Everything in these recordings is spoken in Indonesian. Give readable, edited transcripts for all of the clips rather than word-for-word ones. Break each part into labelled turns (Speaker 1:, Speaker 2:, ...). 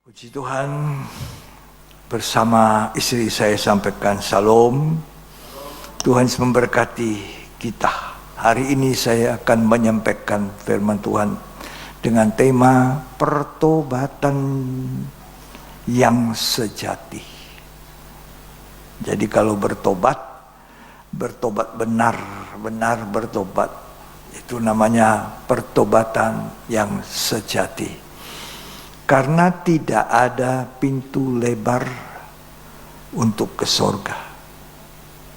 Speaker 1: Puji Tuhan, bersama istri saya sampaikan salam. Tuhan memberkati kita. Hari ini saya akan menyampaikan firman Tuhan dengan tema pertobatan yang sejati. Jadi kalau bertobat benar bertobat. Itu namanya pertobatan yang sejati. Karena tidak ada pintu lebar untuk ke sorga.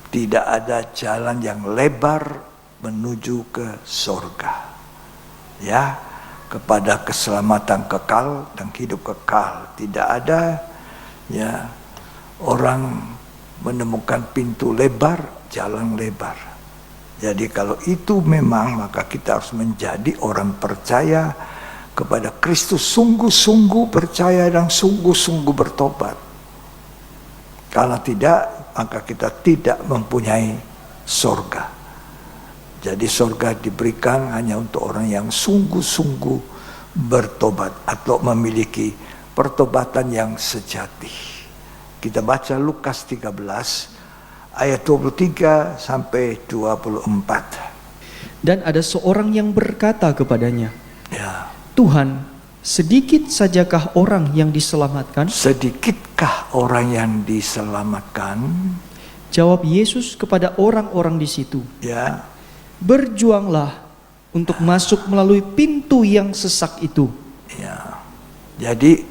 Speaker 1: Tidak ada jalan yang lebar menuju ke sorga. Ya, kepada keselamatan kekal dan hidup kekal. Tidak ada ya orang menemukan pintu lebar, jalan lebar. Jadi kalau itu memang maka kita harus menjadi orang percaya kepada Kristus, sungguh-sungguh percaya dan sungguh-sungguh bertobat. Kalau tidak, maka kita tidak mempunyai sorga. Jadi sorga diberikan hanya untuk orang yang sungguh-sungguh bertobat atau memiliki pertobatan yang sejati. Kita baca Lukas 13 ayat 23 sampai 24.
Speaker 2: Dan ada seorang yang berkata kepadanya,
Speaker 1: Ya.
Speaker 2: Tuhan, sedikit sajakah orang yang diselamatkan?
Speaker 1: Sedikitkah orang yang diselamatkan?
Speaker 2: Jawab Yesus kepada orang-orang di situ,
Speaker 1: Ya.
Speaker 2: berjuanglah untuk masuk melalui pintu yang sesak itu.
Speaker 1: Ya. Jadi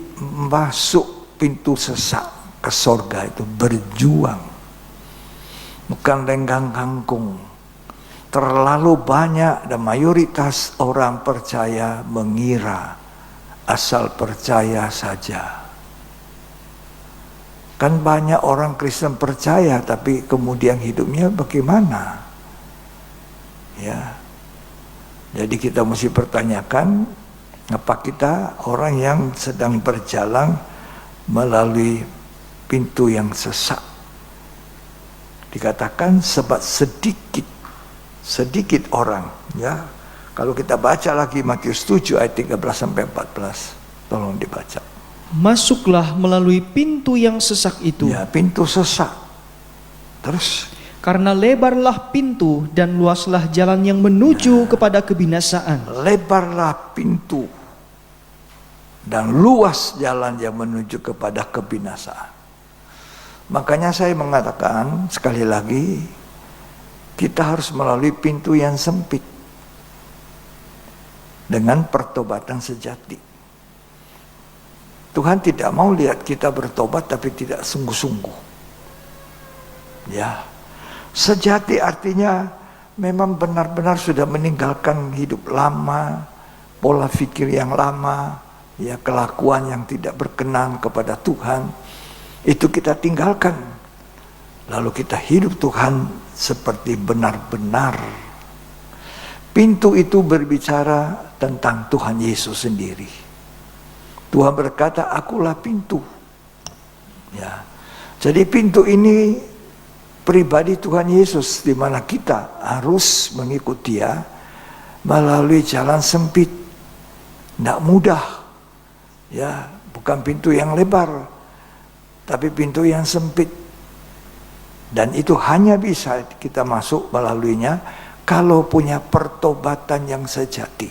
Speaker 1: masuk pintu sesak ke sorga itu berjuang. Bukan lenggang kangkung. Terlalu banyak dan mayoritas orang percaya mengira asal percaya saja. Kan banyak orang Kristen percaya tapi kemudian hidupnya bagaimana? Ya. Jadi kita mesti pertanyakan, apa kita orang yang sedang berjalan melalui pintu yang sesak? Dikatakan sebab sedikit orang, ya. Kalau kita baca lagi Matius 7 ayat 13 sampai 14. Tolong dibaca.
Speaker 2: Masuklah melalui pintu yang sesak itu.
Speaker 1: Ya, pintu sesak. Terus
Speaker 2: Karena lebarlah pintu dan luaslah jalan yang menuju kepada kebinasaan.
Speaker 1: lebarlah pintu dan luas jalan yang menuju kepada kebinasaan. Makanya saya mengatakan sekali lagi, kita harus melalui pintu yang sempit dengan pertobatan sejati. Tuhan tidak mau lihat kita bertobat tapi tidak sungguh-sungguh. Ya, sejati artinya memang benar-benar sudah meninggalkan hidup lama, pola pikir yang lama, ya kelakuan yang tidak berkenan kepada Tuhan. Itu kita tinggalkan. Lalu kita hidup Tuhan seperti benar-benar. Pintu itu berbicara tentang Tuhan Yesus sendiri. Tuhan berkata, akulah pintu. Ya. Jadi pintu ini pribadi Tuhan Yesus, di mana kita harus mengikut Dia melalui jalan sempit. Tidak mudah. Ya, bukan pintu yang lebar, tapi pintu yang sempit. Dan itu hanya bisa kita masuk melaluinya kalau punya pertobatan yang sejati.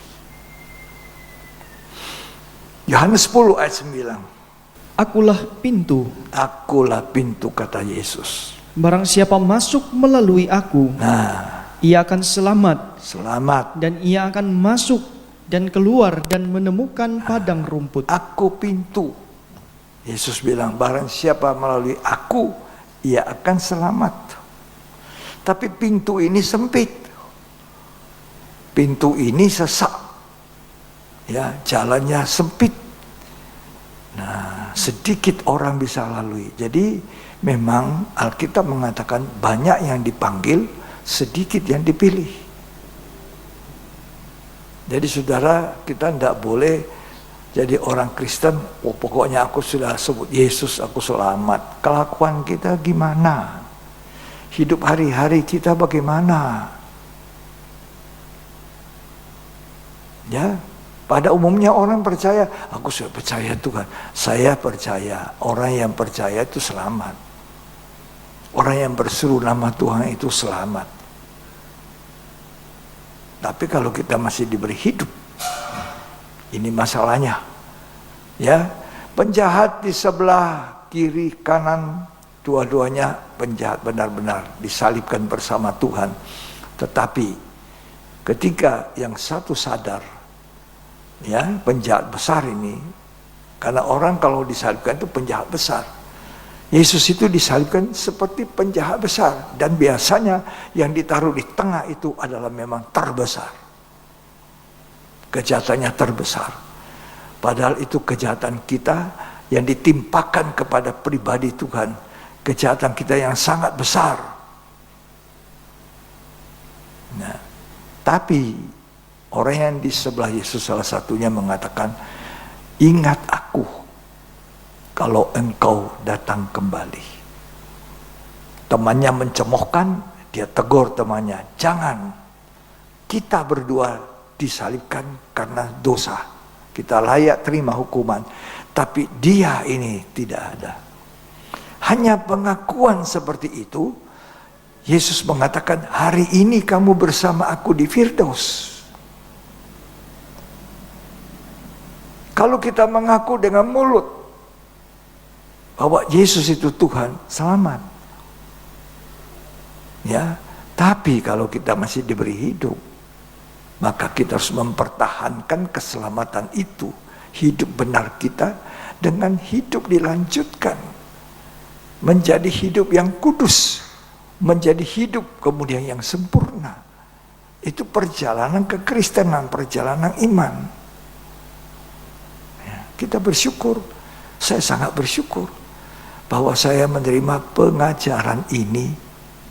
Speaker 1: Yohanes 10 ayat 9.
Speaker 2: Akulah pintu.
Speaker 1: Akulah pintu, kata Yesus.
Speaker 2: Barang siapa masuk melalui aku,
Speaker 1: Nah,
Speaker 2: ia akan selamat.
Speaker 1: selamat.
Speaker 2: Dan ia akan masuk dan keluar dan menemukan padang rumput.
Speaker 1: Aku pintu. Yesus bilang, barang siapa melalui aku, ia akan selamat. Tapi pintu ini sempit. Pintu ini sesak. Ya, jalannya sempit. Nah, sedikit orang bisa lalui. Jadi memang Alkitab mengatakan banyak yang dipanggil, sedikit yang dipilih. Jadi saudara, kita tidak boleh jadi orang Kristen, oh pokoknya aku sudah sebut Yesus, aku selamat. Kelakuan kita gimana? Hidup hari-hari kita bagaimana? Ya, Pada umumnya orang percaya, aku sudah percaya Tuhan. Saya percaya, orang yang percaya itu selamat. Orang yang berseru nama Tuhan itu selamat. Tapi kalau kita masih diberi hidup, ini masalahnya. Ya, penjahat di sebelah kiri kanan, dua-duanya penjahat benar-benar disalibkan bersama Tuhan. Tetapi ketika yang satu sadar, ya, penjahat besar ini, karena orang kalau disalibkan itu penjahat besar. Yesus itu disalibkan seperti penjahat besar, dan biasanya yang ditaruh di tengah itu adalah memang terbesar. Kejahatannya terbesar. Padahal itu kejahatan kita yang ditimpakan kepada pribadi Tuhan. Kejahatan kita yang sangat besar. Nah, tapi orang yang di sebelah Yesus salah satunya mengatakan, ingat aku kalau engkau datang kembali. Temannya mencemoohkan, dia tegur temannya, jangan, kita berdua disalibkan karena dosa, kita layak terima hukuman, tapi dia ini tidak ada. Hanya pengakuan seperti itu, Yesus mengatakan, hari ini kamu bersama aku di Firdaus. Kalau kita mengaku dengan mulut bahwa Yesus itu Tuhan, selamat. Ya, tapi kalau kita masih diberi hidup, maka kita harus mempertahankan keselamatan itu. Hidup benar kita dengan hidup dilanjutkan. Menjadi hidup yang kudus. Menjadi hidup kemudian yang sempurna. Itu perjalanan kekristenan, perjalanan iman. Ya, kita bersyukur. Saya sangat bersyukur bahwa saya menerima pengajaran ini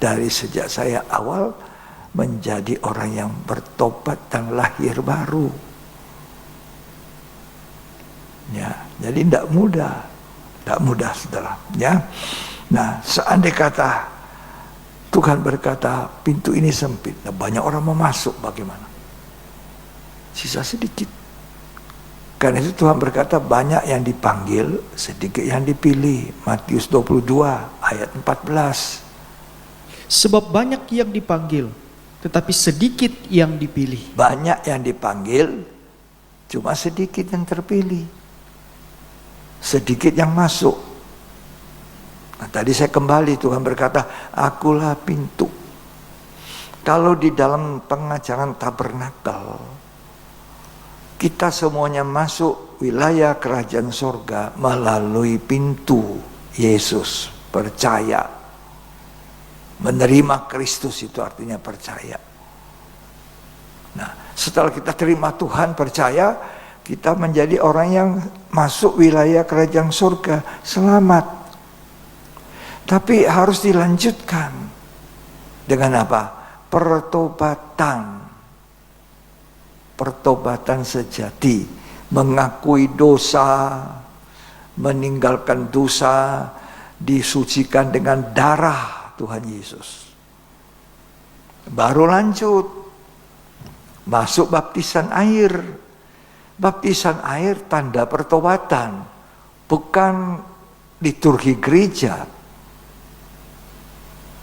Speaker 1: dari sejak saya awal menjadi orang yang bertobat dan lahir baru. Ya, jadi tidak mudah, saudara. Ya, nah, seandainya kata Tuhan berkata pintu ini sempit, nah, banyak orang mau masuk, bagaimana? Sisa sedikit. Karena itu Tuhan berkata banyak yang dipanggil, sedikit yang dipilih. Matius 22 ayat 14.
Speaker 2: Sebab banyak yang dipanggil, tetapi sedikit yang dipilih.
Speaker 1: Banyak yang dipanggil, cuma sedikit yang terpilih. Sedikit yang masuk. Nah, tadi saya kembali, Tuhan berkata, akulah pintu. Kalau di dalam pengajaran tabernakel, kita semuanya masuk wilayah kerajaan sorga melalui pintu Yesus, percaya. Menerima Kristus itu artinya percaya. Nah, setelah kita terima Tuhan, percaya, kita menjadi orang yang masuk wilayah kerajaan sorga, selamat. Tapi harus dilanjutkan dengan apa? Pertobatan. Pertobatan sejati, mengakui dosa, meninggalkan dosa, disucikan dengan darah Tuhan Yesus. Baru lanjut, masuk baptisan air. Baptisan air tanda pertobatan, bukan liturgi gereja.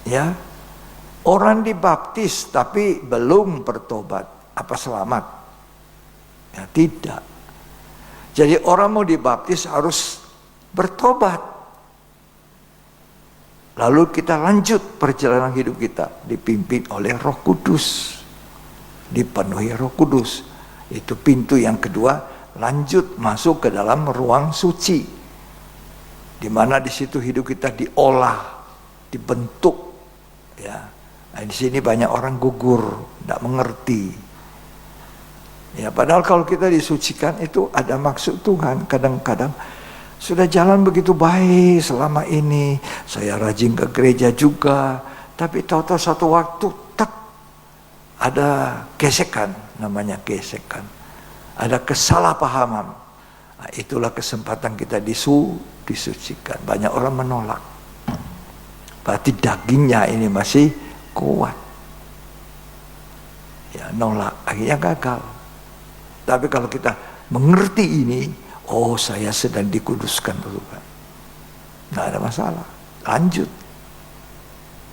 Speaker 1: Ya, orang dibaptis tapi belum bertobat, apa selamat? Ya, tidak. Jadi orang mau dibaptis harus bertobat. Lalu kita lanjut perjalanan hidup kita dipimpin oleh Roh Kudus. Dipenuhi Roh Kudus. Itu pintu yang kedua, lanjut masuk ke dalam ruang suci. Di mana di situ hidup kita diolah, dibentuk. Ya. Nah, di sini banyak orang gugur, tidak mengerti. Ya, padahal kalau kita disucikan itu ada maksud Tuhan. Kadang-kadang sudah jalan begitu baik selama ini, saya rajin ke gereja juga, tapi tahu-tahu satu waktu tak ada gesekan, namanya gesekan, ada kesalahpahaman. Nah, itulah kesempatan kita disucikan. Banyak orang menolak, berarti dagingnya ini masih kuat, ya nolak, akhirnya gagal. Tapi kalau kita mengerti ini, oh saya sedang dikuduskan Tuhan. Nggak ada masalah, lanjut.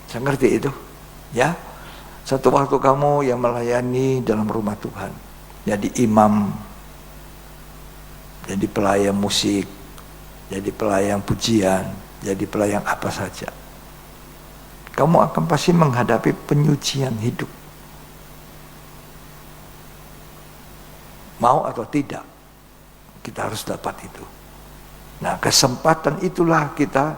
Speaker 1: Saya ngerti itu, ya. Satu waktu kamu yang melayani dalam rumah Tuhan, jadi imam, jadi pelayan musik, jadi pelayan pujian, jadi pelayan apa saja, kamu akan pasti menghadapi penyucian hidup. Mau atau tidak, kita harus dapat itu. Nah, kesempatan itulah kita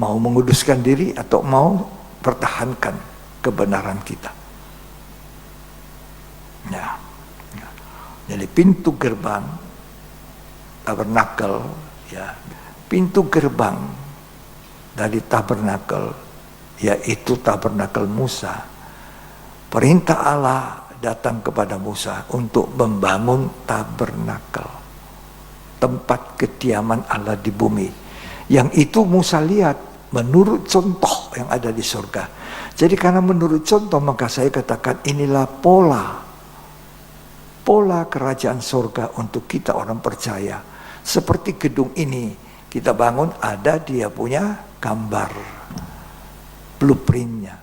Speaker 1: mau menguduskan diri atau mau pertahankan kebenaran kita. Ya. Jadi pintu gerbang tabernakel, ya, pintu gerbang dari tabernakel, yaitu tabernakel Musa. Perintah Allah datang kepada Musa untuk membangun tabernakel, tempat kediaman Allah di bumi. Yang itu Musa lihat menurut contoh yang ada di surga. Jadi karena menurut contoh, maka saya katakan inilah pola kerajaan surga untuk kita orang percaya. Seperti gedung ini kita bangun, ada dia punya gambar, blueprintnya.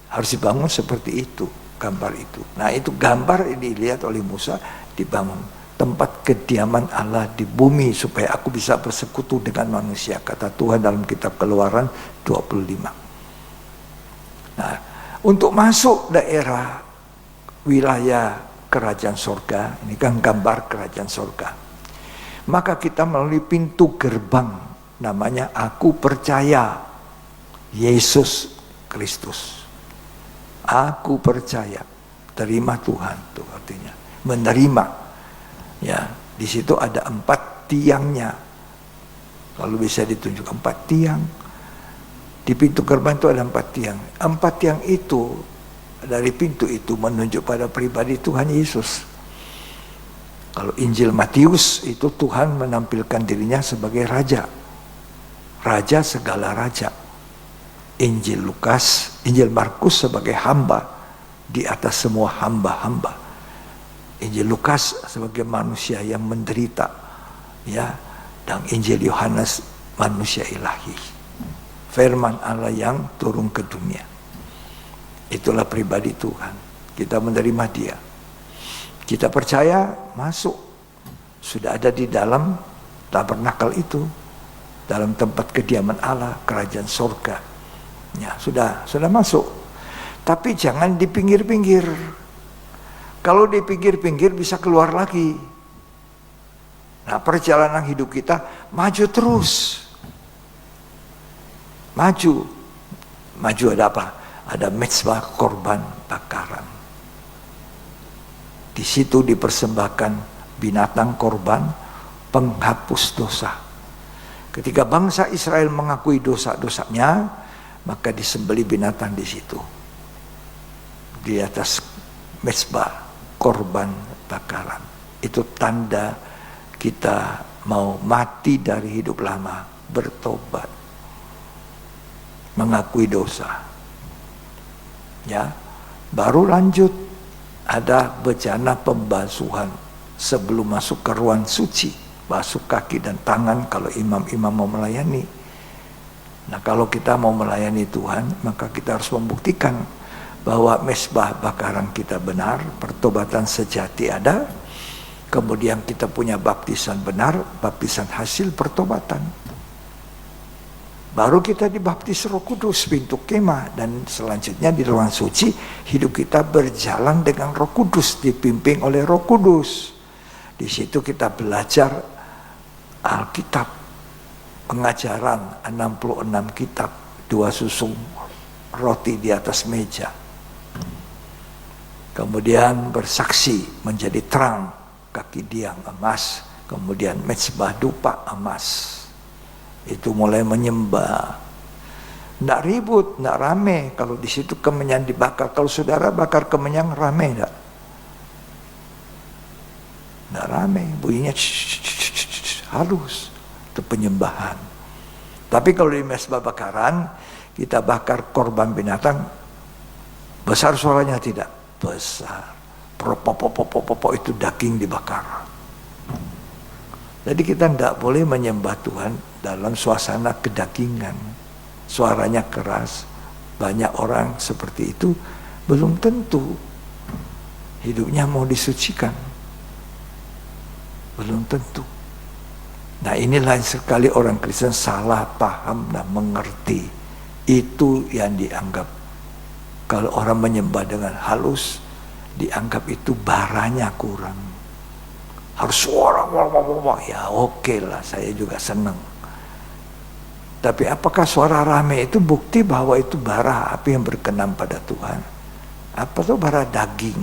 Speaker 1: Harus dibangun seperti itu, gambar itu. Nah, itu gambar ini dilihat oleh Musa, dibangun tempat kediaman Allah di bumi supaya aku bisa bersekutu dengan manusia, kata Tuhan dalam kitab Keluaran 25. Nah, untuk masuk daerah wilayah kerajaan surga, ini kan gambar kerajaan surga, maka kita melalui pintu gerbang, namanya aku percaya Yesus Kristus. Aku percaya, terima Tuhan, itu artinya menerima. Ya, di situ ada 4 tiangnya. Kalau bisa ditunjuk 4 tiang. Di pintu gerbang itu ada 4 tiang. 4 tiang itu, dari pintu itu menunjuk pada pribadi Tuhan Yesus. Kalau Injil Matius itu Tuhan menampilkan dirinya sebagai raja. Raja segala raja. Injil Markus sebagai hamba di atas semua hamba-hamba. Injil Lukas sebagai manusia yang menderita, ya, dan Injil Yohanes manusia ilahi, firman Allah yang turun ke dunia. Itulah pribadi Tuhan. Kita menerima dia, kita percaya, masuk, sudah ada di dalam tabernakel itu, dalam tempat kediaman Allah, kerajaan surga. Ya, sudah masuk. Tapi jangan di pinggir-pinggir. Kalau di pinggir-pinggir bisa keluar lagi. Nah, perjalanan hidup kita maju terus. Maju ada apa? Ada mezbah korban bakaran. Di situ dipersembahkan binatang korban penghapus dosa. Ketika bangsa Israel mengakui dosa-dosanya, maka disembelih binatang di situ, di atas mezbah korban bakaran. Itu tanda kita mau mati dari hidup lama, bertobat, mengakui dosa. Ya, baru lanjut ada bejana pembasuhan sebelum masuk ke ruang suci, basuh kaki dan tangan kalau imam-imam mau melayani. Nah, kalau kita mau melayani Tuhan, maka kita harus membuktikan bahwa mezbah bakaran kita benar, pertobatan sejati ada, kemudian kita punya baptisan benar, baptisan hasil pertobatan. Baru kita dibaptis Roh Kudus, pintu kemah, dan selanjutnya di ruang suci hidup kita berjalan dengan Roh Kudus, dipimpin oleh Roh Kudus. Di situ kita belajar Alkitab, pengajaran 66 kitab, 2 susung roti di atas meja. Kemudian bersaksi menjadi terang, kaki diang emas, kemudian mezbah dupa emas. Itu mulai menyembah. Nggak ribut, nggak rame. Kalau di situ kemenyan dibakar, kalau saudara bakar kemenyan rame nggak? Nggak rame, bunyinya halus. Itu penyembahan. Tapi kalau di mezbah bakaran kita bakar korban binatang, besar suaranya tidak? Besar. Propop itu daging dibakar. Jadi kita tidak boleh menyembah Tuhan dalam suasana kedagingan. Suaranya keras. Banyak orang seperti itu belum tentu hidupnya mau disucikan. Belum tentu. Nah, inilah sekali orang Kristen salah paham dan mengerti. Itu yang dianggap. Kalau orang menyembah dengan halus, dianggap itu baranya kurang. Harus suara, ya oke lah, saya juga senang. Tapi apakah suara rame itu bukti bahwa itu bara api yang berkenan pada Tuhan? Apa tuh bara daging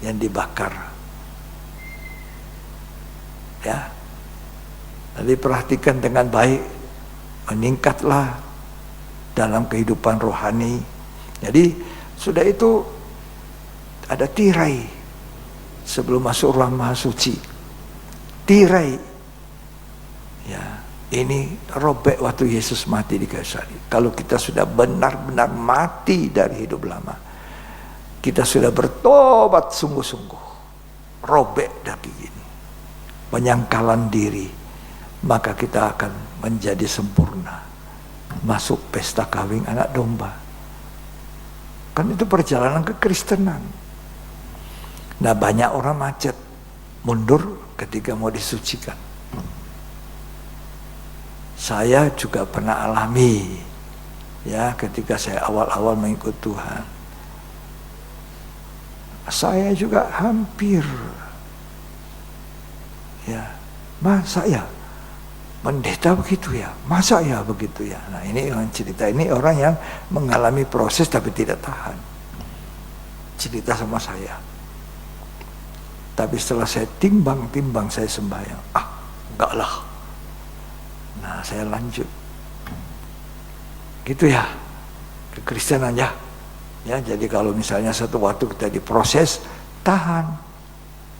Speaker 1: yang dibakar? Ya, jadi perhatikan dengan baik, meningkatlah dalam kehidupan rohani. Jadi sudah itu ada tirai sebelum masuk ruang maha suci. Tirai, ya, ini robek waktu Yesus mati di kayu salib. Kalau kita sudah benar-benar mati dari hidup lama, kita sudah bertobat sungguh-sungguh, robek daging ini, penyangkalan diri, maka kita akan menjadi sempurna, masuk pesta kawin anak domba. Kan itu perjalanan kekristenan. Nah, banyak orang macet, mundur ketika mau disucikan. Saya juga pernah alami, ya, ketika saya awal-awal mengikut Tuhan. Saya juga hampir, ya, masa ya pendeta begitu ya, masa ya begitu ya. Nah, ini orang cerita, ini orang yang mengalami proses tapi tidak tahan. Cerita sama saya. Tapi setelah saya timbang-timbang, saya sembahyang, enggak lah. Nah, saya lanjut. Gitu ya, kekristenan ya. Ya, jadi kalau misalnya satu waktu kita diproses, tahan.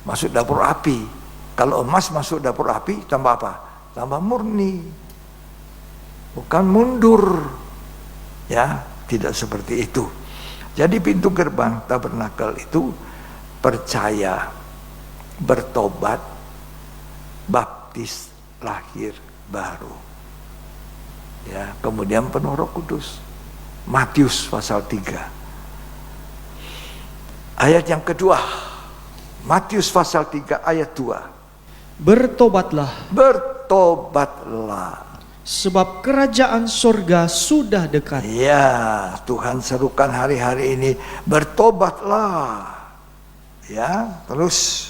Speaker 1: Masuk dapur api. Kalau emas masuk dapur api, tambah apa? Tambah murni, bukan mundur, ya, tidak seperti itu. Jadi pintu gerbang tabernakel itu percaya, bertobat, baptis, lahir baru, ya, kemudian penuh Roh Kudus. Matius pasal 3 ayat yang kedua, Matius pasal 3 ayat 2.
Speaker 2: Bertobatlah, sebab kerajaan sorga sudah dekat.
Speaker 1: Ya, Tuhan serukan hari-hari ini, bertobatlah. Ya, terus.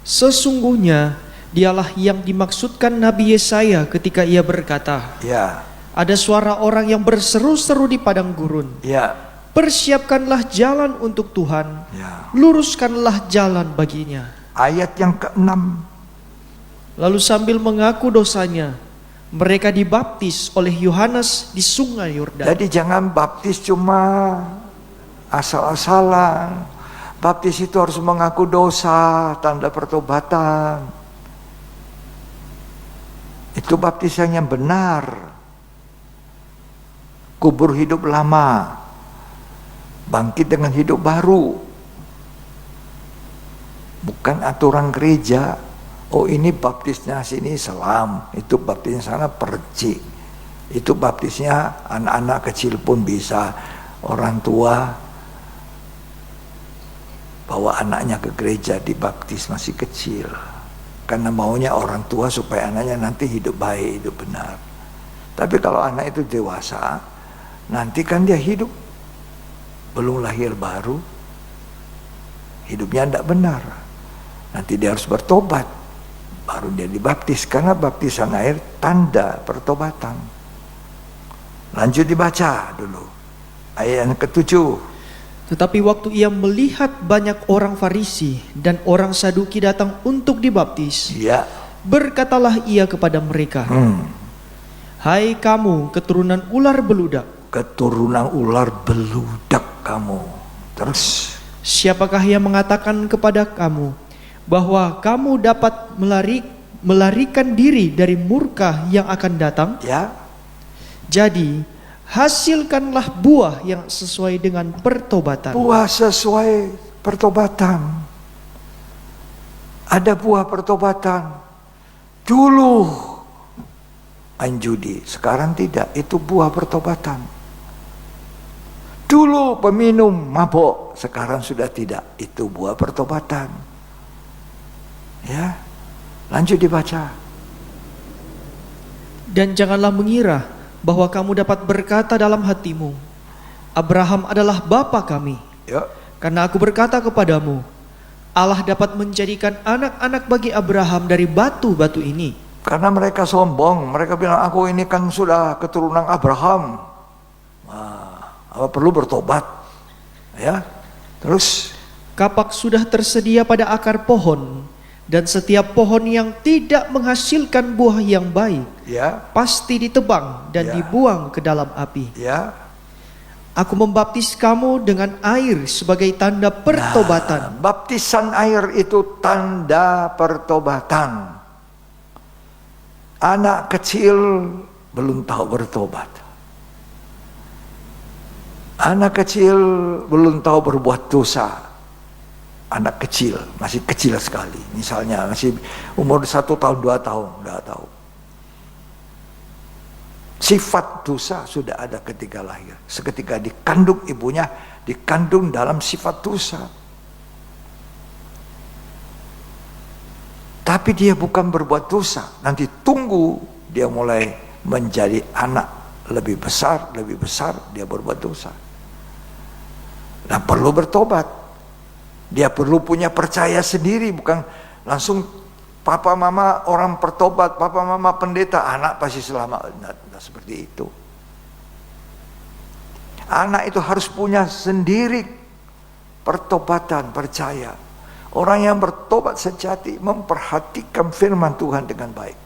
Speaker 2: Sesungguhnya dialah yang dimaksudkan Nabi Yesaya ketika ia berkata,
Speaker 1: ya,
Speaker 2: ada suara orang yang berseru-seru di padang gurun.
Speaker 1: Ya.
Speaker 2: Persiapkanlah jalan untuk Tuhan,
Speaker 1: Ya.
Speaker 2: luruskanlah jalan baginya.
Speaker 1: Ayat yang ke-6.
Speaker 2: Lalu sambil mengaku dosanya, mereka dibaptis oleh Yohanes di sungai Yordan.
Speaker 1: Jadi jangan baptis cuma asal-asalan. Baptis itu harus mengaku dosa, tanda pertobatan. Itu baptisan yang benar. Kubur hidup lama, bangkit dengan hidup baru. Bukan aturan gereja. Oh, ini baptisnya sini selam, itu baptisnya sana percik, itu baptisnya anak-anak kecil pun bisa. Orang tua bawa anaknya ke gereja dibaptis masih kecil, karena maunya orang tua supaya anaknya nanti hidup baik, hidup benar. Tapi kalau anak itu dewasa, nanti kan dia hidup belum lahir baru, hidupnya tidak benar, nanti dia harus bertobat, baru dia dibaptis, karena baptisan air tanda pertobatan. Lanjut dibaca dulu ayat yang ke-7.
Speaker 2: Tetapi waktu ia melihat banyak orang Farisi dan orang Saduki datang untuk dibaptis,
Speaker 1: Ya.
Speaker 2: berkatalah ia kepada mereka, hai kamu keturunan ular beludak,
Speaker 1: Keturunan ular beludak kamu. Terus,
Speaker 2: siapakah yang mengatakan kepada kamu bahwa kamu dapat melarikan diri dari murka yang akan datang?
Speaker 1: ya,
Speaker 2: Jadi hasilkanlah buah yang sesuai dengan pertobatan.
Speaker 1: buah sesuai pertobatan. Ada buah pertobatan. Dulu main judi, sekarang tidak. Itu buah pertobatan. Dulu peminum mabok, sekarang sudah tidak. Itu buah pertobatan. Ya, lanjut dibaca.
Speaker 2: Dan janganlah mengira bahwa kamu dapat berkata dalam hatimu, Abraham adalah bapa kami.
Speaker 1: Ya.
Speaker 2: Karena aku berkata kepadamu, Allah dapat menjadikan anak-anak bagi Abraham dari batu-batu ini.
Speaker 1: Karena mereka sombong, mereka bilang aku ini kan sudah keturunan Abraham. Apa perlu bertobat? Ya, terus
Speaker 2: Kapak sudah tersedia pada akar pohon, dan setiap pohon yang tidak menghasilkan buah yang baik,
Speaker 1: ya,
Speaker 2: pasti ditebang dan
Speaker 1: Ya.
Speaker 2: dibuang ke dalam api.
Speaker 1: ya.
Speaker 2: Aku membaptis kamu dengan air sebagai tanda pertobatan.
Speaker 1: Baptisan air itu tanda pertobatan. Anak kecil belum tahu bertobat. Anak kecil belum tahu berbuat dosa. Anak kecil, masih kecil sekali. Misalnya masih umur 1 tahun, 2 tahun, nggak tahu. Sifat dosa sudah ada ketika lahir. Seketika dikandung ibunya, dikandung dalam sifat dosa. Tapi dia bukan berbuat dosa. Nanti tunggu dia mulai menjadi anak lebih besar, dia berbuat dosa. Nah, perlu bertobat. Dia perlu punya percaya sendiri, bukan langsung papa mama orang pertobat, papa mama pendeta, anak pasti selamat. Nah, seperti itu. Anak itu harus punya sendiri pertobatan, percaya. Orang yang bertobat sejati memperhatikan firman Tuhan dengan baik.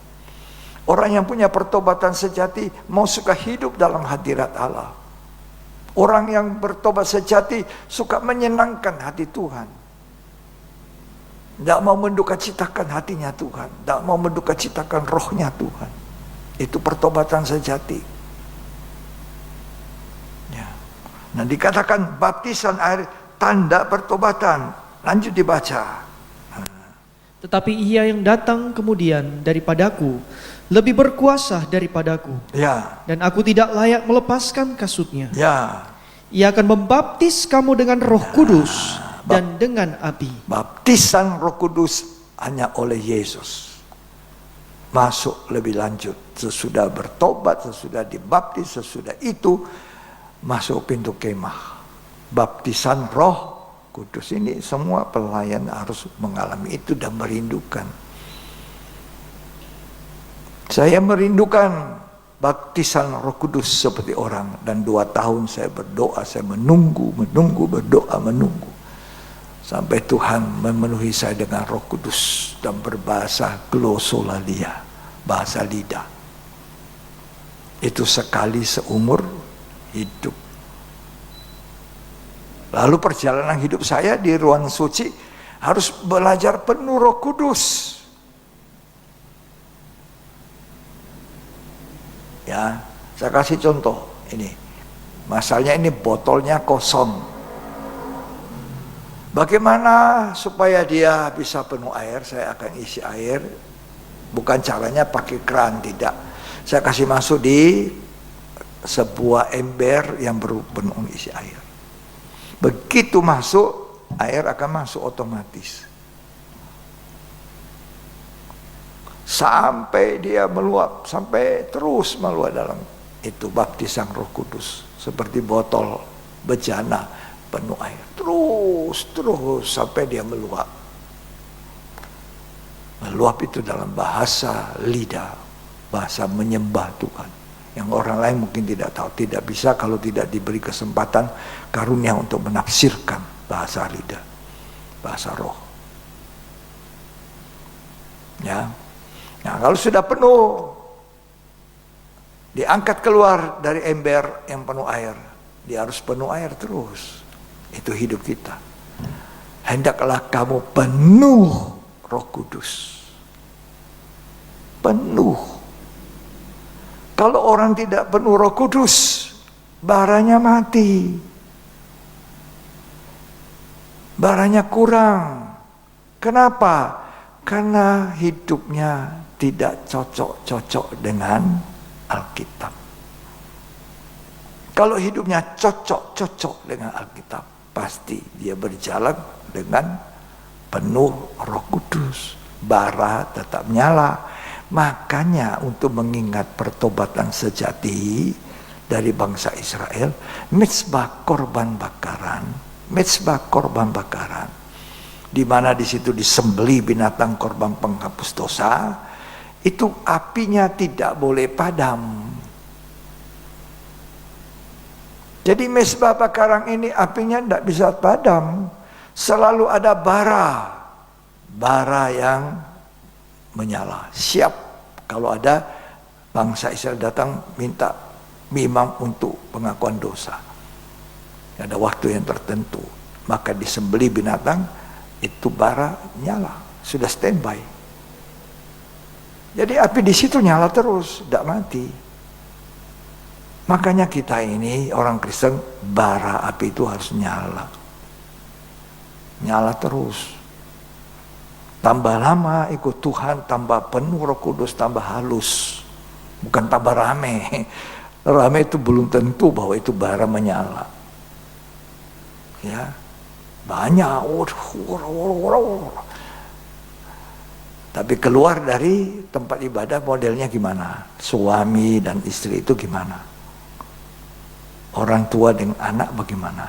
Speaker 1: Orang yang punya pertobatan sejati mau suka hidup dalam hadirat Allah. Orang yang bertobat sejati suka menyenangkan hati Tuhan. Tidak mau mendukacitakan hatinya Tuhan. Tidak mau mendukacitakan rohnya Tuhan. Itu pertobatan sejati. Ya. Nah, dikatakan baptisan air tanda pertobatan. Lanjut dibaca.
Speaker 2: Tetapi ia yang datang kemudian daripadaku lebih berkuasa daripadaku,
Speaker 1: Ya.
Speaker 2: dan aku tidak layak melepaskan kasutnya.
Speaker 1: Ya.
Speaker 2: Ia akan membaptis kamu dengan Roh Kudus dan dengan api.
Speaker 1: Baptisan Roh Kudus hanya oleh Yesus. Masuk lebih lanjut. Sesudah bertobat, sesudah dibaptis, sesudah itu masuk pintu kemah. Baptisan Roh Kudus ini semua pelayan harus mengalami itu dan merindukan. Saya merindukan baptisan Roh Kudus seperti orang, dan 2 tahun saya berdoa, saya menunggu, berdoa, menunggu. Sampai Tuhan memenuhi saya dengan Roh Kudus dan berbahasa glosolalia, bahasa lidah. Itu sekali seumur hidup. Lalu perjalanan hidup saya di ruang suci harus belajar penuh Roh Kudus. Ya, saya kasih contoh ini. Masalahnya ini botolnya kosong. Bagaimana supaya dia bisa penuh air? Saya akan isi air. Bukan caranya pakai keran, tidak. Saya kasih masuk di sebuah ember yang penuh isi air. Begitu masuk, air akan masuk otomatis. Sampai dia meluap, sampai terus meluap dalam itu baptisan Roh Kudus. Seperti botol bejana penuh air. Terus sampai dia meluap. Meluap itu dalam bahasa lidah, bahasa menyembah Tuhan. Yang orang lain mungkin tidak tahu, tidak bisa kalau tidak diberi kesempatan karunia untuk menafsirkan bahasa lidah, bahasa roh. Ya. Nah, kalau sudah penuh, diangkat keluar dari ember yang penuh air. Dia harus penuh air terus. Itu hidup kita. Hendaklah kamu penuh Roh Kudus. Penuh. Kalau orang tidak penuh Roh Kudus, baranya mati. Baranya kurang. Kenapa? Karena hidupnya tidak cocok-cocok dengan Alkitab. Kalau hidupnya cocok-cocok dengan Alkitab, pasti dia berjalan dengan penuh Roh Kudus. Bara tetap nyala. Makanya untuk mengingat pertobatan sejati dari bangsa Israel, mezbah korban bakaran, di mana di situ disembelih binatang korban penghapus dosa, itu apinya tidak boleh padam. Jadi mezbah bakaran ini apinya tidak bisa padam, selalu ada bara yang menyala, siap kalau ada bangsa Israel datang minta imam untuk pengakuan dosa. Ada waktu yang tertentu, maka disembelih binatang, itu bara nyala, sudah standby. Jadi api di situ nyala terus, tidak mati. Makanya kita ini orang Kristen, bara api itu harus nyala, nyala terus. Tambah lama ikut Tuhan, tambah penuh Roh Kudus, tambah halus. Bukan tambah rame. Rame itu belum tentu bahwa itu bara menyala. Ya, banyak. Tapi keluar dari tempat ibadah modelnya gimana? Suami dan istri itu gimana? Orang tua dengan anak bagaimana?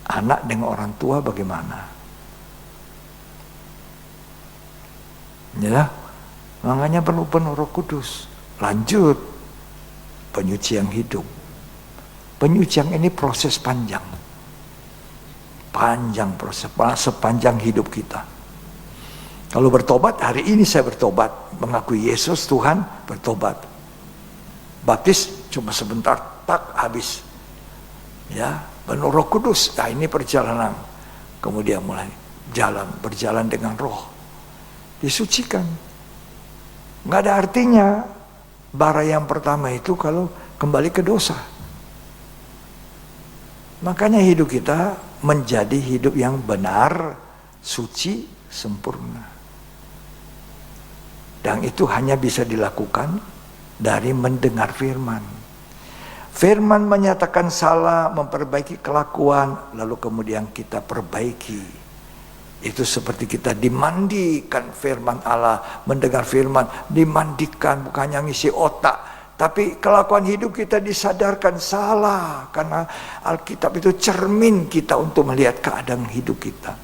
Speaker 1: Anak dengan orang tua bagaimana? Ya, makanya perlu penuh Roh Kudus. Lanjut, penyucian hidup. Penyucian ini proses panjang proses, sepanjang hidup kita. Kalau bertobat, hari ini saya bertobat, mengakui Yesus Tuhan, bertobat. Baptis cuma sebentar, tak habis. Ya, penuh Roh Kudus. Nah, ini perjalanan. Kemudian mulai berjalan dengan Roh. Disucikan. Nggak ada artinya bara yang pertama itu kalau kembali ke dosa. Makanya hidup kita menjadi hidup yang benar, suci, sempurna. Dan itu hanya bisa dilakukan dari mendengar firman. Firman menyatakan salah, memperbaiki kelakuan, lalu kemudian kita perbaiki. Itu seperti kita dimandikan firman Allah, mendengar firman, dimandikan, bukannya ngisi otak, tapi kelakuan hidup kita disadarkan salah, karena Alkitab itu cermin kita untuk melihat keadaan hidup kita.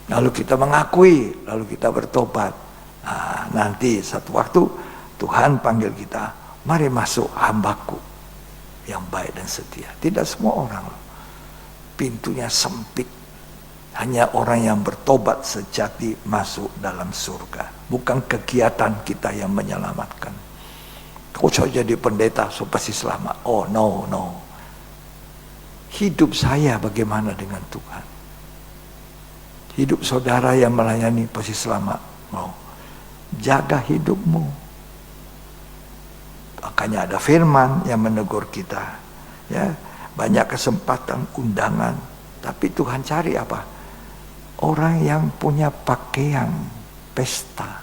Speaker 1: Lalu kita mengakui, lalu kita bertobat. Nah, nanti satu waktu Tuhan panggil kita, mari masuk hambaku yang baik dan setia. Tidak semua orang, pintunya sempit. Hanya orang yang bertobat sejati masuk dalam surga. Bukan kegiatan kita yang menyelamatkan. Kau saya jadi pendeta, so pasti selamat. Oh no. Hidup saya bagaimana dengan Tuhan? Hidup saudara yang melayani pasti selamat. No. Jaga hidupmu. Makanya ada firman yang menegur kita. Ya, banyak kesempatan, undangan. Tapi Tuhan cari apa? Orang yang punya pakaian pesta.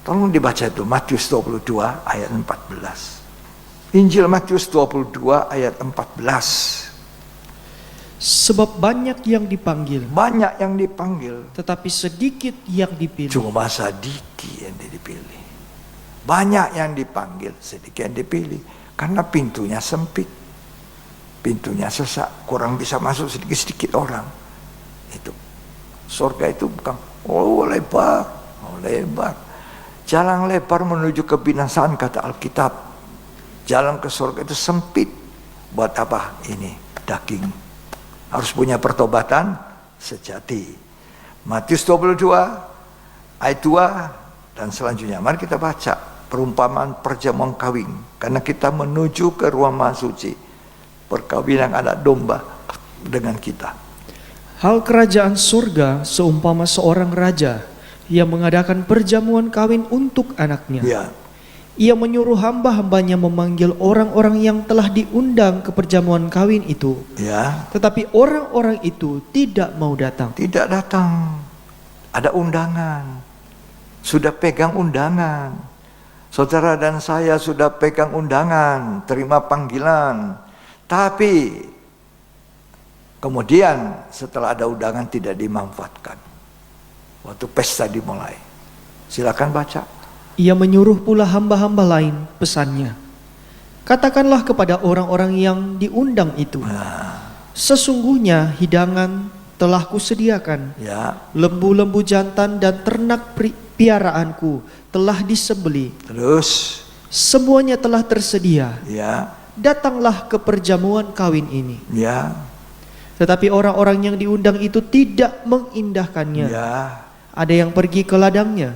Speaker 1: Tolong dibaca itu Matius 22 ayat 14. Injil Matius 22 ayat 14.
Speaker 2: Sebab banyak yang dipanggil, tetapi sedikit yang dipilih.
Speaker 1: Cuma sedikit yang dipilih. Banyak yang dipanggil, sedikit yang dipilih. Karena pintunya sempit, pintunya sesak, kurang bisa masuk sedikit-sedikit orang. Itu surga itu bukan lebar. Jalan lebar menuju kebinasaan kata Alkitab. Jalan ke surga itu sempit. Buat apa ini? Daging. Harus punya pertobatan sejati. Matius 22 ayat 2 dan selanjutnya. Mari kita baca perumpamaan perjamuan kawin, karena kita menuju ke ruang suci, perkawinan anak domba dengan kita.
Speaker 2: Hal kerajaan surga seumpama seorang raja yang mengadakan perjamuan kawin untuk anaknya.
Speaker 1: Ya.
Speaker 2: Ia menyuruh hamba-hambanya memanggil orang-orang yang telah diundang ke perjamuan kawin itu.
Speaker 1: Ya,
Speaker 2: Tetapi orang-orang itu tidak mau datang.
Speaker 1: tidak datang. Ada undangan. Sudah pegang undangan. Saudara dan saya sudah pegang undangan, terima panggilan. Tapi kemudian setelah ada undangan tidak dimanfaatkan. Waktu pesta dimulai. Silakan baca.
Speaker 2: Ia menyuruh pula hamba-hamba lain, pesannya. Katakanlah kepada orang-orang yang diundang itu, sesungguhnya hidangan telah kusediakan.
Speaker 1: Ya,
Speaker 2: Lembu-lembu jantan dan ternak piaraanku telah disembeli.
Speaker 1: terus,
Speaker 2: Semuanya telah tersedia.
Speaker 1: ya,
Speaker 2: Datanglah ke perjamuan kawin ini.
Speaker 1: ya,
Speaker 2: Tetapi orang-orang yang diundang itu tidak mengindahkannya.
Speaker 1: ya,
Speaker 2: Ada yang pergi ke ladangnya,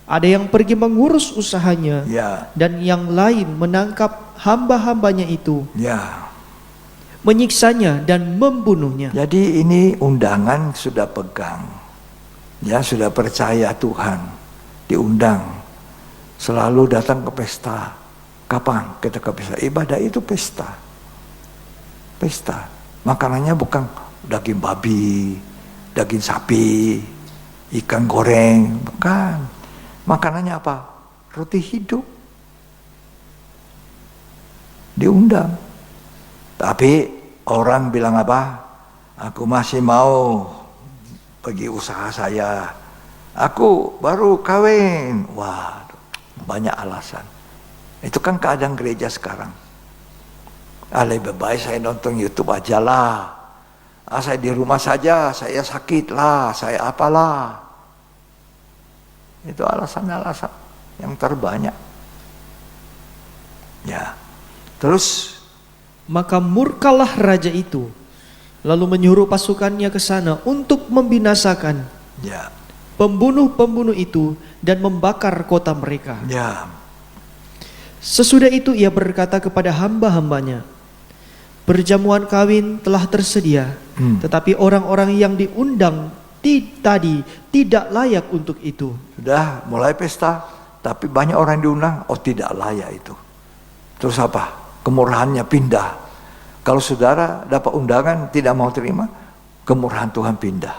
Speaker 2: ada yang pergi mengurus usahanya,
Speaker 1: ya,
Speaker 2: dan yang lain menangkap hamba-hambanya itu,
Speaker 1: ya.
Speaker 2: menyiksanya dan membunuhnya.
Speaker 1: Jadi ini undangan sudah pegang. Ya, sudah percaya Tuhan. Diundang. Selalu datang ke pesta. Kapan kita ke pesta? Ibadah itu pesta. Pesta. Makanannya bukan daging babi, daging sapi, ikan goreng, bukan. Makanannya apa? Roti hidup. Diundang. Tapi orang bilang apa? Aku masih mau pergi usaha saya. Aku baru kawin. Wah, banyak alasan. Itu kan keadaan gereja sekarang. Lebih baik saya nonton YouTube aja lah. Saya di rumah saja, saya sakit lah, saya apalah. Itu alasan-alasan yang terbanyak. Ya. Terus
Speaker 2: Maka murkalah raja itu, lalu menyuruh pasukannya ke sana untuk membinasakan
Speaker 1: ya,
Speaker 2: pembunuh-pembunuh itu dan membakar kota mereka.
Speaker 1: ya,
Speaker 2: Sesudah itu ia berkata kepada hamba-hambanya, perjamuan kawin telah tersedia, tetapi orang-orang yang diundang tadi tidak layak untuk itu.
Speaker 1: sudah mulai pesta, tapi banyak orang diundang, tidak layak itu. Terus apa? Kemurahannya pindah. Kalau saudara dapat undangan tidak mau terima, kemurahan Tuhan pindah.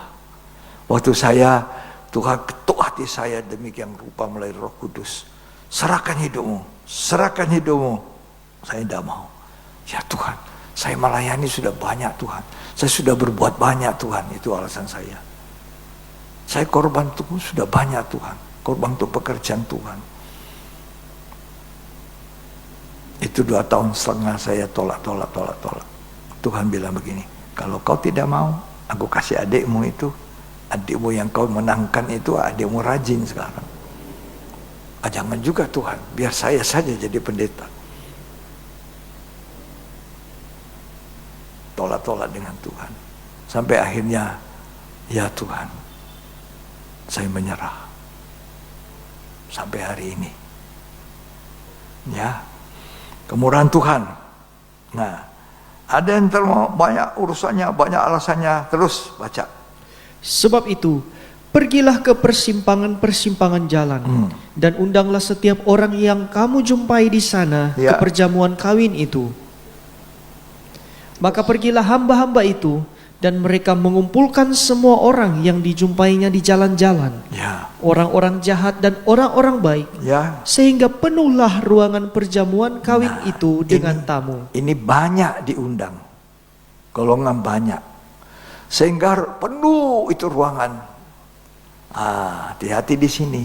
Speaker 1: Waktu saya, Tuhan ketuk hati saya demikian rupa melalui Roh Kudus. Serahkan hidupmu, serahkan hidupmu. Saya tidak mau. Ya Tuhan, saya melayani sudah banyak Tuhan. Saya sudah berbuat banyak Tuhan, itu alasan saya. Saya korban Tuhan sudah banyak Tuhan. Korban untuk pekerjaan Tuhan. Itu 2,5 tahun saya tolak. Tuhan bilang begini, kalau kau tidak mau, aku kasih adikmu itu. Adikmu yang kau menangkan itu, adikmu rajin sekarang. Jangan juga Tuhan, biar saya saja jadi pendeta. Tolak dengan Tuhan. Sampai akhirnya, ya Tuhan, saya menyerah. Sampai hari ini. Ya. Kemurahan Tuhan. Nah, ada yang banyak urusannya, banyak alasannya. Terus baca.
Speaker 2: Sebab itu, pergilah ke persimpangan-persimpangan jalan dan undanglah setiap orang yang kamu jumpai di sana ke perjamuan kawin itu. Maka pergilah hamba-hamba itu dan mereka mengumpulkan semua orang yang dijumpainya di jalan-jalan, orang-orang jahat dan orang-orang baik, sehingga penuhlah ruangan perjamuan kawin itu dengan tamu. Ini
Speaker 1: banyak diundang, golongan banyak, sehingga penuh itu ruangan. Hati-hati di sini.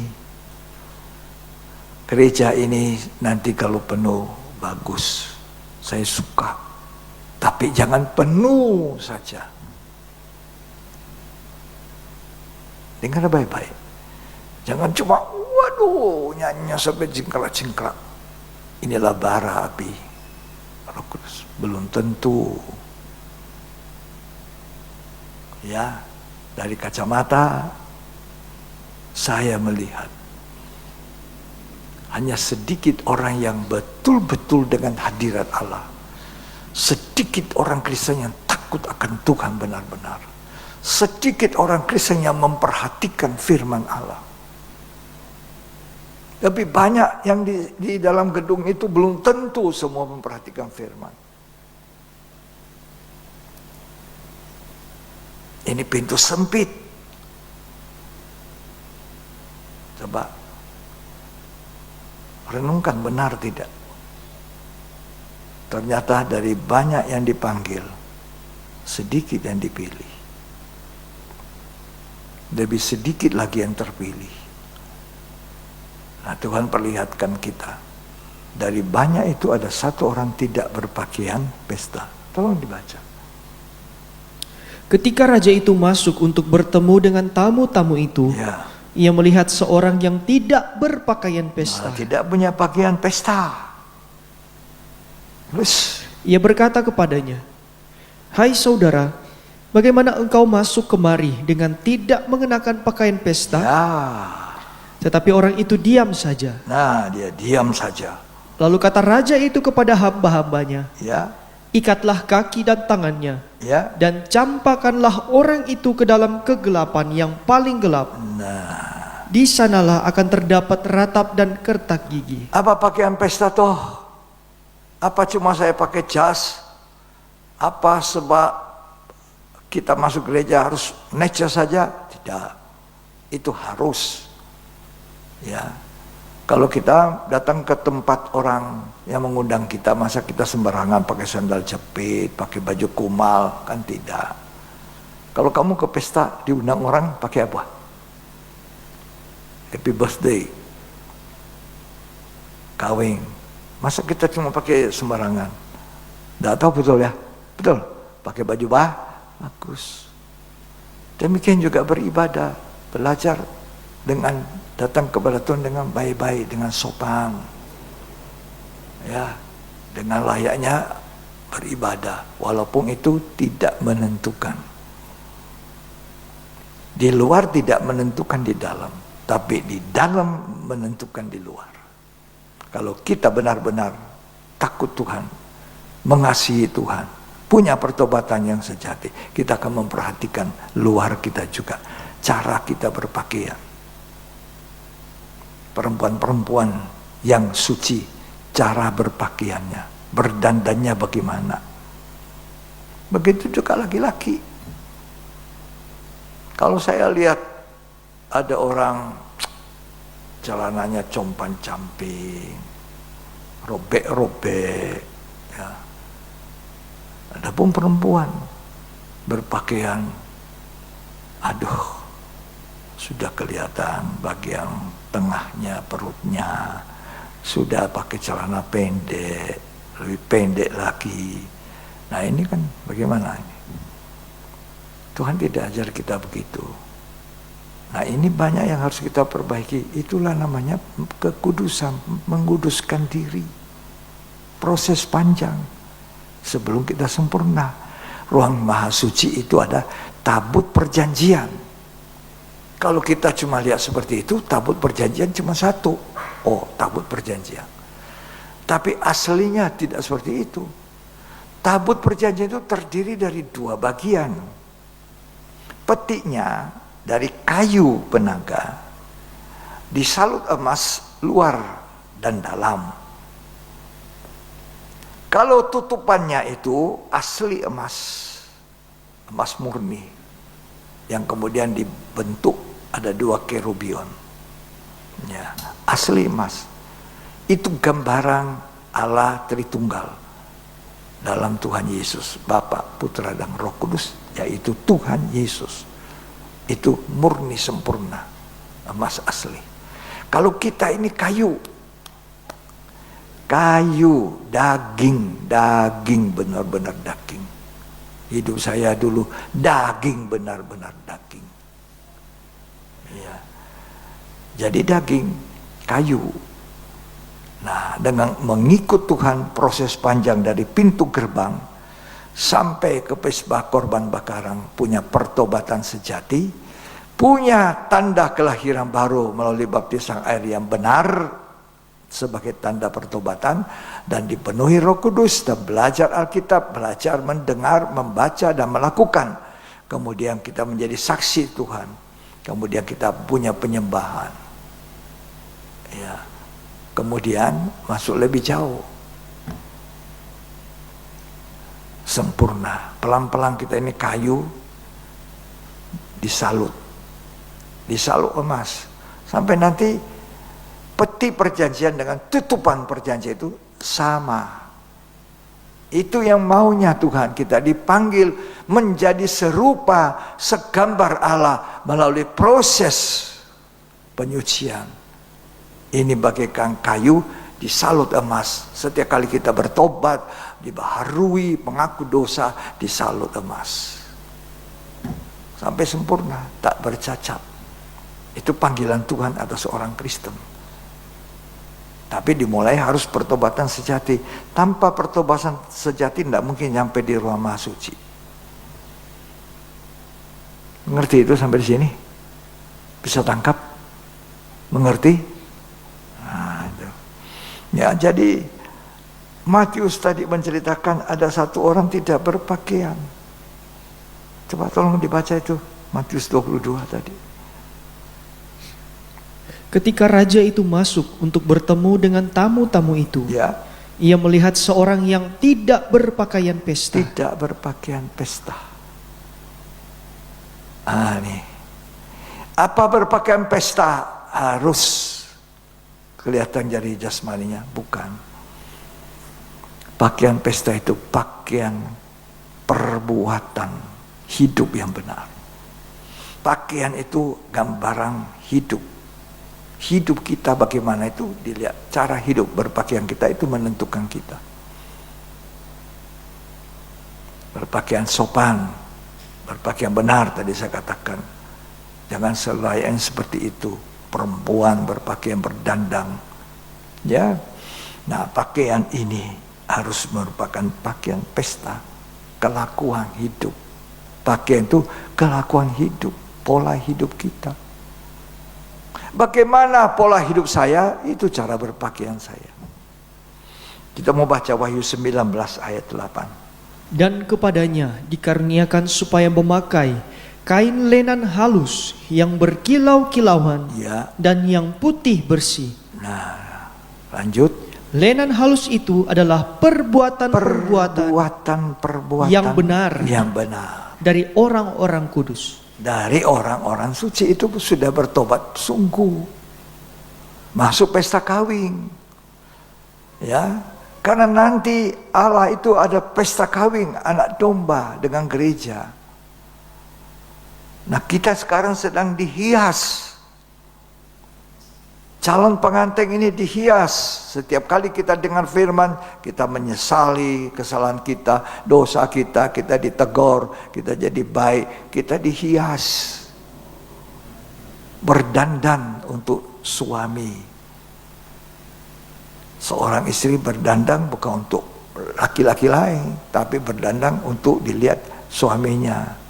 Speaker 1: Gereja ini nanti kalau penuh bagus, saya suka, tapi jangan penuh saja. Dengar baik-baik. Jangan cuma waduh nyanyi sampai jingkrak-jingkrak. Inilah bara api Roh Kudus. Belum tentu. Ya, dari kacamata saya melihat hanya sedikit orang yang betul-betul dengan hadirat Allah. Sedikit orang Kristen yang takut akan Tuhan benar-benar. Sedikit orang Kristen yang memperhatikan firman Allah. Lebih banyak yang di dalam gedung itu belum tentu semua memperhatikan firman. Ini pintu sempit. Coba renungkan, benar tidak? Ternyata dari banyak yang dipanggil, sedikit yang dipilih. Lebih sedikit lagi yang terpilih. Nah, Tuhan perlihatkan kita, dari banyak itu ada satu orang tidak berpakaian pesta. Tolong dibaca.
Speaker 2: Ketika raja itu masuk untuk bertemu dengan tamu-tamu itu, ia melihat seorang yang tidak berpakaian pesta.
Speaker 1: Tidak punya pakaian pesta. Terus
Speaker 2: ia berkata kepadanya, "Hai saudara, bagaimana engkau masuk kemari dengan tidak mengenakan pakaian pesta?" Tetapi orang itu diam saja.
Speaker 1: Nah, dia diam saja.
Speaker 2: Lalu kata raja itu kepada hamba-hambanya, "Ikatlah kaki dan tangannya, dan campakkanlah orang itu ke dalam kegelapan yang paling gelap.
Speaker 1: Nah,
Speaker 2: di sanalah akan terdapat ratap dan kertak gigi."
Speaker 1: Apa pakaian pesta toh? Apa cuma saya pakai jas? Apa sebab kita masuk gereja harus neca saja? Tidak. Itu harus. Ya, kalau kita datang ke tempat orang yang mengundang kita, masa kita sembarangan pakai sandal jepit, pakai baju kumal? Kan tidak. Kalau kamu ke pesta diundang orang pakai apa? Happy birthday, kawin. Masa kita cuma pakai sembarangan? Tidak tahu, betul ya? Betul. Pakai baju bagus. Demikian juga beribadah, belajar dengan datang kepada Tuhan dengan baik-baik, dengan sopan, ya, dengan layaknya beribadah, walaupun itu tidak menentukan. Di luar tidak menentukan di dalam, tapi di dalam menentukan di luar. Kalau kita benar-benar takut Tuhan, mengasihi Tuhan, punya pertobatan yang sejati, kita akan memperhatikan luar kita juga, cara kita berpakaian. Perempuan-perempuan yang suci, cara berpakaiannya, berdandannya bagaimana. Begitu juga laki-laki. Kalau saya lihat ada orang celananya compang-camping, robek-robek, ya. Adapun perempuan berpakaian, aduh, sudah kelihatan bagian tengahnya, perutnya, sudah pakai celana pendek, lebih pendek lagi. Nah, ini kan bagaimana ini? Tuhan tidak ajar kita begitu. Nah, ini banyak yang harus kita perbaiki. Itulah namanya kekudusan, menguduskan diri. Proses panjang sebelum kita sempurna. Ruang Maha Suci itu ada tabut perjanjian. Kalau kita cuma lihat seperti itu, tabut perjanjian cuma satu. Oh, tabut perjanjian. Tapi aslinya tidak seperti itu. Tabut perjanjian itu terdiri dari dua bagian. Petiknya dari kayu penaga, disalut emas luar dan dalam. Kalau tutupannya itu asli emas, emas murni, yang kemudian dibentuk ada dua kerubion, ya, asli emas. Itu gambaran Allah Tritunggal dalam Tuhan Yesus, Bapa, Putra, dan Roh Kudus, yaitu Tuhan Yesus. Itu murni sempurna, emas asli. Kalau kita ini kayu, daging, benar-benar daging. Hidup saya dulu daging, benar-benar daging. Ya. Jadi daging, kayu. Nah, dengan mengikut Tuhan, proses panjang dari pintu gerbang sampai ke pesta korban bakaran, punya pertobatan sejati, punya tanda kelahiran baru melalui baptisan air yang benar sebagai tanda pertobatan, dan dipenuhi Roh Kudus dan belajar Alkitab, belajar mendengar, membaca dan melakukan. Kemudian kita menjadi saksi Tuhan. Kemudian kita punya penyembahan. Ya. Kemudian masuk lebih jauh. Sempurna. Pelan-pelan kita ini kayu disalut. Disalut emas. Sampai nanti peti perjanjian dengan tutupan perjanjian itu sama. Itu yang maunya Tuhan, kita dipanggil menjadi serupa, segambar Allah melalui proses penyucian. Ini bagaikan kayu disalut emas. Setiap kali kita bertobat, dibaharui, mengaku dosa, disalut emas. Sampai sempurna, tak bercacat. Itu panggilan Tuhan atas seorang Kristen. Tapi dimulai harus pertobatan sejati. Tanpa pertobatan sejati tidak mungkin sampai di ruang maha suci. Mengerti itu sampai di sini? Bisa tangkap? Mengerti? Nah, itu. Ya, jadi Matius tadi menceritakan ada satu orang tidak berpakaian. Coba tolong dibaca itu, Matius 22 tadi.
Speaker 2: Ketika raja itu masuk untuk bertemu dengan tamu-tamu itu,
Speaker 1: ya,
Speaker 2: ia melihat seorang yang tidak berpakaian pesta.
Speaker 1: Tidak berpakaian pesta. Nih. Apa berpakaian pesta harus kelihatan dari jasmaninya? Bukan. Pakaian pesta itu pakaian perbuatan hidup yang benar. Pakaian itu gambaran hidup. Hidup kita bagaimana itu dilihat. Cara hidup berpakaian kita itu menentukan kita. Berpakaian sopan, berpakaian benar tadi saya katakan. Jangan selain seperti itu. Perempuan berpakaian berdandang. Ya. Nah, pakaian ini harus merupakan pakaian pesta, kelakuan hidup. Pakaian itu kelakuan hidup, pola hidup kita. Bagaimana pola hidup saya, itu cara berpakaian saya. Kita mau baca Wahyu 19 ayat 8.
Speaker 2: Dan kepadanya dikaruniakan supaya memakai kain lenan halus yang berkilau-kilauan, ya, dan yang putih bersih.
Speaker 1: Nah, lanjut.
Speaker 2: Lenan halus itu adalah perbuatan yang benar dari orang-orang kudus.
Speaker 1: Dari orang-orang suci itu sudah bertobat sungguh. Masuk pesta kawin. Ya, karena nanti Allah itu ada pesta kawin anak domba dengan gereja. Nah, kita sekarang sedang dihias. Calon pengantin ini dihias. Setiap kali kita dengar firman, kita menyesali kesalahan kita, dosa kita, kita ditegur, kita jadi baik, kita dihias. Berdandan untuk suami. Seorang istri berdandan bukan untuk laki-laki lain, tapi berdandan untuk dilihat suaminya.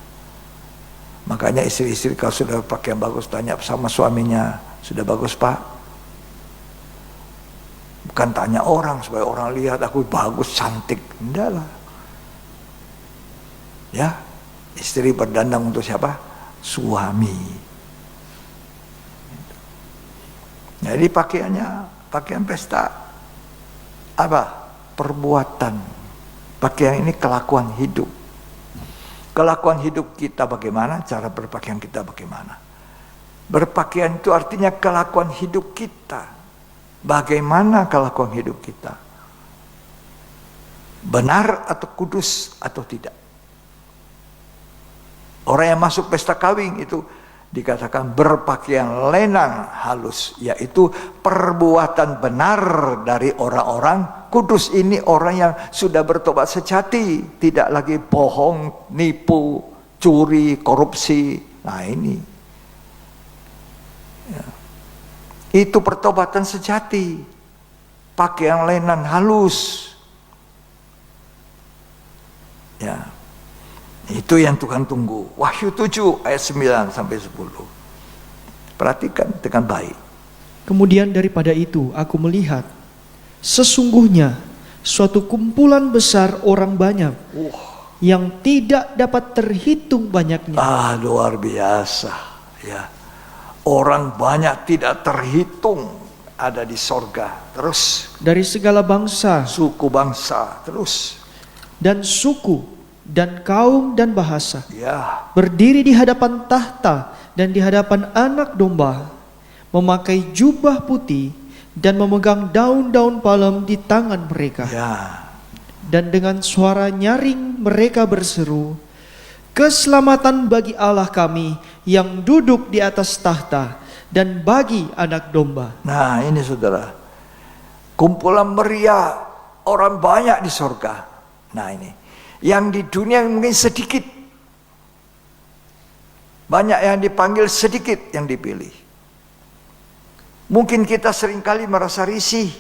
Speaker 1: Makanya istri-istri kalau sudah pakaian bagus, tanya sama suaminya, sudah bagus pak? Bukan tanya orang supaya orang lihat aku bagus, cantik. Enggak lah. Ya, istri berdandang untuk siapa? Suami. Jadi pakaiannya, pakaian pesta. Apa? Perbuatan. Pakaian ini kelakuan hidup. Kelakuan hidup kita bagaimana? Cara berpakaian kita bagaimana? Berpakaian itu artinya kelakuan hidup kita. Bagaimana kelakuan hidup kita? Benar atau kudus atau tidak? Orang yang masuk pesta kawin itu dikatakan berpakaian lenan halus, yaitu perbuatan benar dari orang-orang kudus. Ini orang yang sudah bertobat sejati, tidak lagi bohong, nipu, curi, korupsi. Nah ini. Ya. Itu pertobatan sejati. Pakaian lenan halus. Ya. Itu yang Tuhan tunggu. Wahyu 7 ayat 9 sampai 10. Perhatikan dengan baik.
Speaker 2: Kemudian daripada itu aku melihat sesungguhnya suatu kumpulan besar orang banyak yang tidak dapat terhitung banyaknya.
Speaker 1: Luar biasa. Ya. Orang banyak tidak terhitung. ada di sorga. Terus.
Speaker 2: Dari segala bangsa,
Speaker 1: suku bangsa. Terus.
Speaker 2: Dan suku, dan kaum, dan bahasa.
Speaker 1: Ya.
Speaker 2: Berdiri di hadapan tahta dan di hadapan Anak Domba, memakai jubah putih dan memegang daun-daun palem di tangan mereka.
Speaker 1: Ya.
Speaker 2: Dan dengan suara nyaring mereka berseru, keselamatan bagi Allah kami yang duduk di atas tahta dan bagi Anak Domba.
Speaker 1: Nah ini saudara, kumpulan meriah orang banyak di sorga. Nah ini, yang di dunia mungkin sedikit, banyak yang dipanggil, sedikit yang dipilih. Mungkin kita seringkali merasa risih.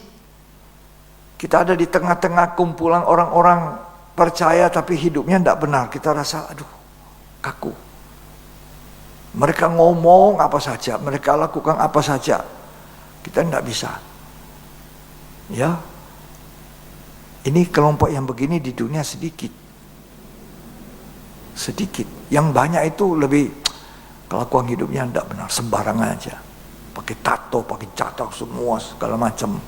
Speaker 1: Kita ada di tengah-tengah kumpulan orang-orang percaya tapi hidupnya tidak benar. Kita rasa aduh kaku. Mereka ngomong apa saja, mereka lakukan apa saja, kita tidak bisa. Ya, ini kelompok yang begini di dunia sedikit. Yang banyak itu lebih kelakuan hidupnya tidak benar, sembarangan aja, pakai tato, pakai catak semua segala macam.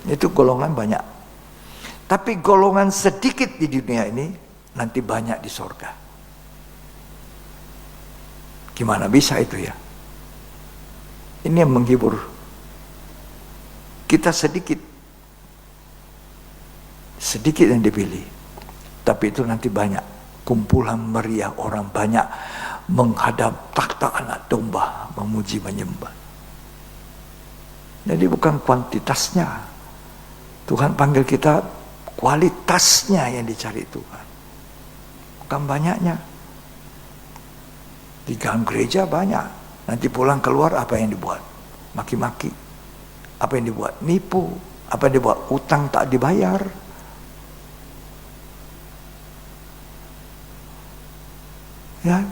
Speaker 1: Itu golongan banyak. Tapi golongan sedikit di dunia ini nanti banyak di sorga. Gimana bisa itu ya? Ini yang menghibur. Kita sedikit yang dipilih. Tapi itu nanti banyak. Kumpulan meriah orang banyak menghadap takhta Anak Domba, memuji menyembah. Jadi bukan kuantitasnya. Tuhan panggil kita, kualitasnya yang dicari Tuhan. Bukan banyaknya. Di dalam gereja banyak. Nanti pulang keluar apa yang dibuat? Maki-maki. Apa yang dibuat? Nipu. Apa yang dibuat? Utang tak dibayar. Ya.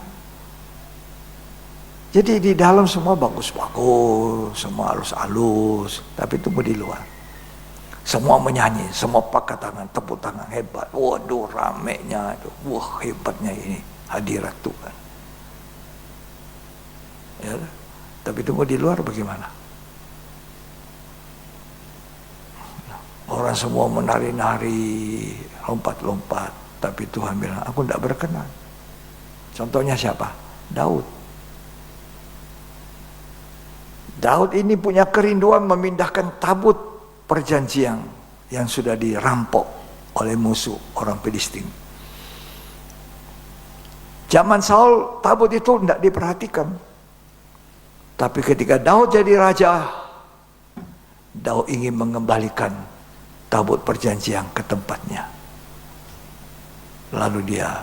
Speaker 1: Jadi di dalam semua bagus-bagus, semua halus-halus, tapi tunggu di luar. Semua menyanyi, semua pakai tangan, tepuk tangan, hebat. Waduh, ramenya itu. Wah, hebatnya ini hadirat Tuhan. Ya, tapi tunggu di luar bagaimana? Orang semua menari-nari, lompat-lompat, tapi Tuhan bilang, aku tidak berkenan. Contohnya siapa? Daud. Daud ini punya kerinduan memindahkan tabut perjanjian yang sudah dirampok oleh musuh orang Filistin. Zaman Saul, tabut itu tidak diperhatikan. Tapi ketika Daud jadi raja, Daud ingin mengembalikan tabut perjanjian ke tempatnya. Lalu dia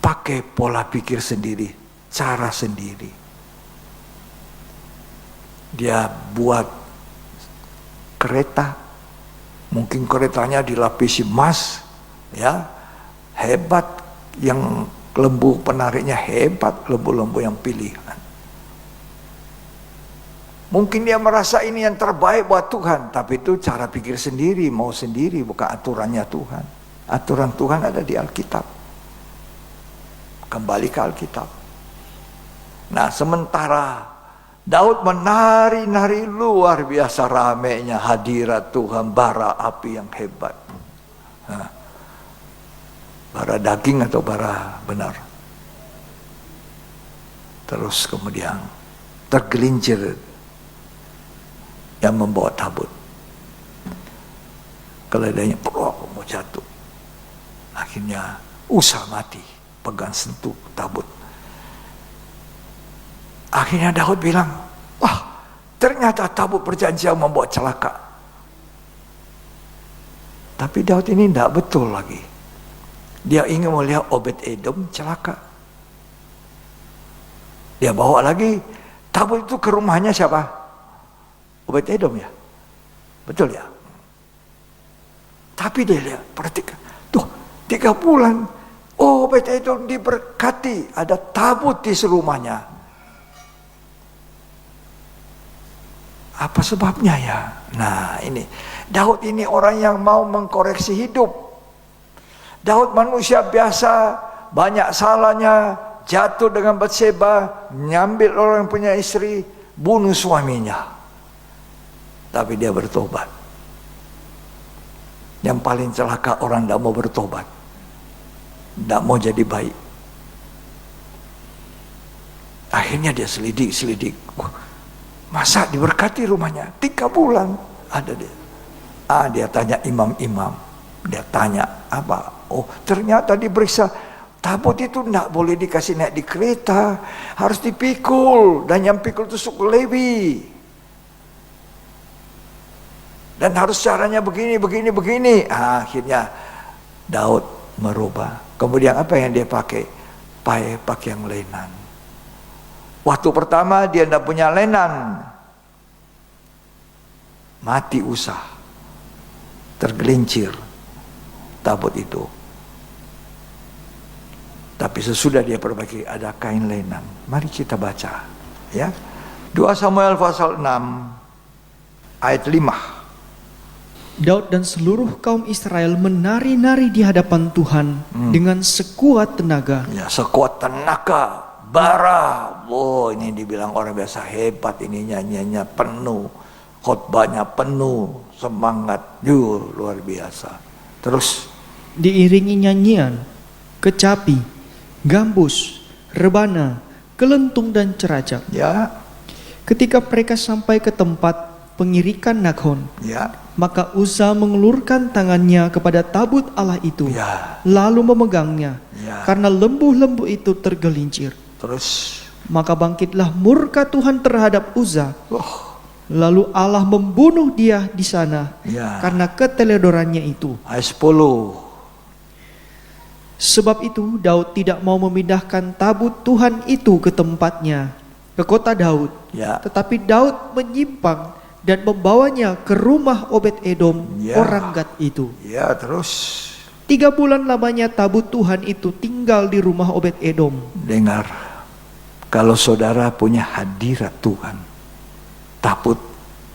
Speaker 1: pakai pola pikir sendiri, cara sendiri. Dia buat kereta, mungkin keretanya dilapisi emas, ya, hebat, yang lembu penariknya hebat, lembu-lembu yang pilihan. Mungkin dia merasa ini yang terbaik buat Tuhan, tapi itu cara pikir sendiri, mau sendiri, bukan aturannya Tuhan. Aturan Tuhan ada di Alkitab. Kembali ke Alkitab. Nah, sementara Daud menari-nari luar biasa ramenya hadirat Tuhan, bara api yang hebat. Nah, bara daging atau bara benar. Terus kemudian tergelincir yang membawa tabut. Keledainya mau jatuh. Akhirnya Usa mati, pegang sentuh tabut. Akhirnya Daud bilang, wah, ternyata tabut perjanjian membuat celaka. Tapi Daud ini tidak betul lagi. Dia ingin melihat Obed-Edom celaka. Dia bawa lagi tabut itu ke rumahnya siapa? Obed-Edom ya? Betul ya? Tapi dia lihat, perhatikan. Tuh, 3 bulan, Obed-Edom diberkati. Ada tabut di rumahnya. Apa sebabnya ya? Nah ini, Daud ini orang yang mau mengkoreksi hidup. Daud manusia biasa, banyak salahnya, jatuh dengan Batseba, nyambil orang yang punya istri, bunuh suaminya. tapi dia bertobat. Yang paling celaka orang tidak mau bertobat, tidak mau jadi baik. Akhirnya dia selidik. Masa diberkati rumahnya 3 bulan ada dia. Dia tanya imam-imam. Dia tanya apa? Oh, ternyata diperiksa tabut itu tidak boleh dikasih naik di kereta, harus dipikul, dan yang pikul itu suku Lewi. Dan harus caranya begini. Akhirnya Daud merubah. Kemudian apa yang dia pakai? Pakaian lenan. Waktu pertama dia tidak punya lenan, mati Usa, tergelincir tabut itu. Tapi sesudah dia perbaiki ada kain lenan. Mari kita baca, ya. 2 Samuel pasal 6 ayat 5.
Speaker 2: Daud dan seluruh kaum Israel menari-nari di hadapan Tuhan dengan sekuat tenaga.
Speaker 1: Ya, sekuat tenaga, bara. Oh, ini dibilang orang biasa hebat, ini nyanyiannya penuh, khotbahnya penuh, semangat, luar biasa. Terus
Speaker 2: diiringi nyanyian, kecapi, gambus, rebana, kelentung dan ceracak.
Speaker 1: Ya.
Speaker 2: Ketika mereka sampai ke tempat pengirikan Nakhon,
Speaker 1: ya,
Speaker 2: maka Uza mengelurkan tangannya kepada tabut Allah itu,
Speaker 1: ya,
Speaker 2: lalu memegangnya,
Speaker 1: ya,
Speaker 2: karena lembu-lembu itu tergelincir.
Speaker 1: Terus
Speaker 2: maka bangkitlah murka Tuhan terhadap Uza. Lalu Allah membunuh dia di sana, ya, karena keteledorannya itu. Ayat 10. Sebab itu Daud tidak mau memindahkan tabut Tuhan itu ke tempatnya, ke kota Daud, ya, tetapi Daud menyimpang dan membawanya ke rumah Obed-Edom, ya, orang Gad itu.
Speaker 1: Ya, terus
Speaker 2: 3 bulan lamanya tabut Tuhan itu tinggal di rumah Obed-Edom.
Speaker 1: Dengar, kalau saudara punya hadirat Tuhan, tabut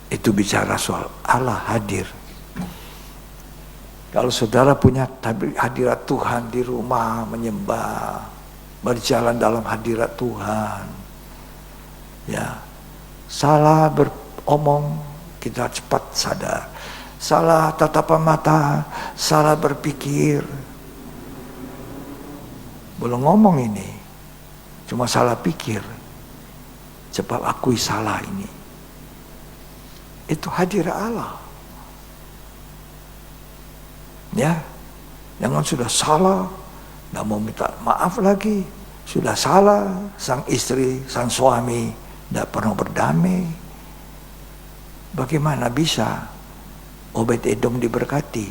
Speaker 1: itu bicara soal Allah hadir. Kalau saudara punya hadirat Tuhan di rumah, menyembah, berjalan dalam hadirat Tuhan, ya, salah beromong kita cepat sadar, salah tatapan mata, salah berpikir, belum ngomong ini, cuma salah pikir, cepat akui salah ini. Itu hadirat Allah. Ya, jangan sudah salah, nggak mau minta maaf lagi, sudah salah, sang istri, sang suami nggak pernah berdamai. Bagaimana bisa Obed-Edom diberkati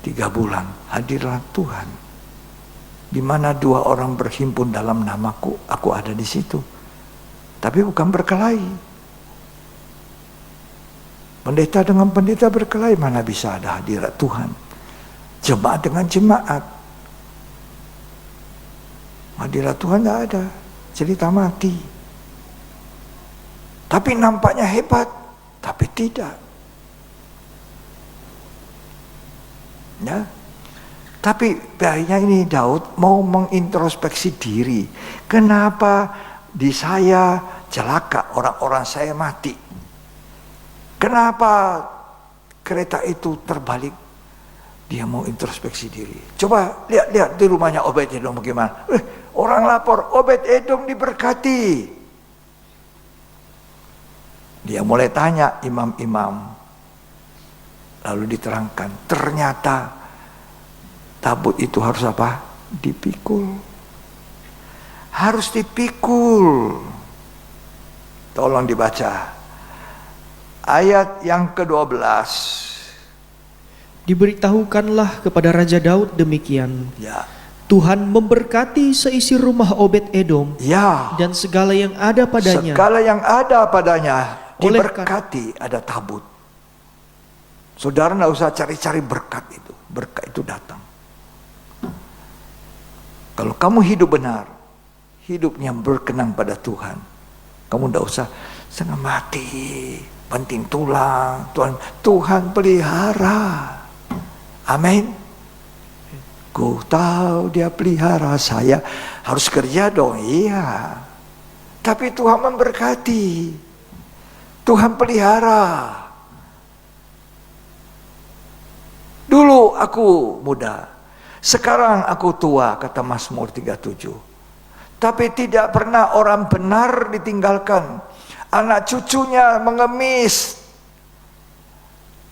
Speaker 1: 3 bulan? Hadirlah Tuhan. Di mana 2 orang berhimpun dalam namaku, aku ada di situ. Tapi bukan berkelahi. Pendeta dengan pendeta berkelahi, mana bisa ada hadirat Tuhan? Jemaat dengan jemaat, hadirat Tuhan tidak ada, cerita mati. Tapi nampaknya hebat, tapi tidak. Ya, tapi baiknya ini Daud mau mengintrospeksi diri. Kenapa di saya celaka, orang-orang saya mati? Kenapa kereta itu terbalik? Dia mau introspeksi diri. Coba lihat di rumahnya Obed-Edom bagaimana. Orang lapor, Obed-Edom diberkati. Dia mulai tanya imam-imam. Lalu diterangkan, ternyata tabut itu harus apa? Dipikul. Harus dipikul. Tolong dibaca. Ayat yang ke-12.
Speaker 2: Diberitahukanlah kepada Raja Daud demikian.
Speaker 1: Ya.
Speaker 2: Tuhan memberkati seisi rumah Obed-Edom,
Speaker 1: ya,
Speaker 2: dan segala yang ada padanya.
Speaker 1: Segala yang ada padanya diberkati, ada tabut. Saudara tidak usah cari-cari berkat itu. Berkat itu datang. Kalau kamu hidup benar, hidupnya berkenan pada Tuhan, kamu tidak usah setengah mati, penting tulang. Tuhan pelihara. Amin. Ku tahu dia pelihara saya, harus kerja dong, iya. Tapi Tuhan memberkati, Tuhan pelihara. aku muda, sekarang aku tua, kata Mazmur 37. Tapi tidak pernah orang benar ditinggalkan, anak cucunya mengemis.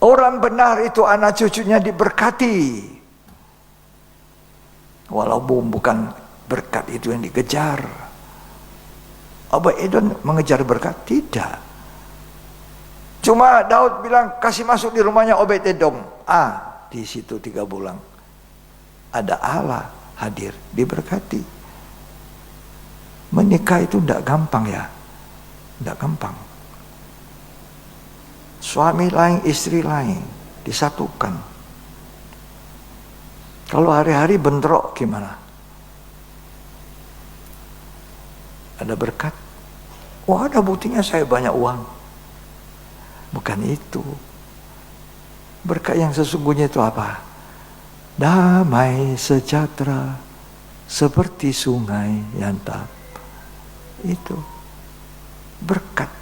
Speaker 1: Orang benar itu anak cucunya diberkati. Walaupun bukan berkat itu yang dikejar. Obed-Edom mengejar berkat? Tidak. Cuma Daud bilang, kasih masuk di rumahnya Obed-Edom. Di situ 3 bulan. Ada Allah hadir, diberkati. Menikah itu tidak gampang ya. Tidak gampang. Suami lain, istri lain, disatukan. Kalau hari-hari bentrok gimana? Ada berkat? Wah, ada buktinya saya banyak uang. Bukan itu. Berkat yang sesungguhnya itu apa? Damai sejahtera seperti sungai yang tap. Itu berkat.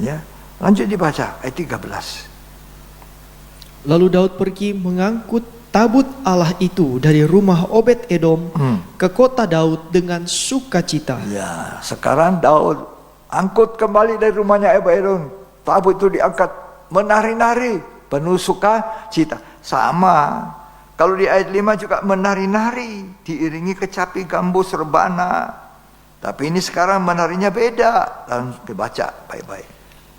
Speaker 1: Ya, lanjut dibaca ayat 13.
Speaker 2: Lalu Daud pergi mengangkut tabut Allah itu dari rumah Obed-Edom ke kota Daud dengan sukacita.
Speaker 1: Ya, sekarang Daud angkut kembali dari rumahnya Obed-Edom. Tabut itu diangkat, menari-nari, penuh sukacita. Sama. Kalau di ayat 5 juga menari-nari, diiringi kecapi, gambus, rebana. Tapi ini sekarang menarinya beda. Dan dibaca baik-baik.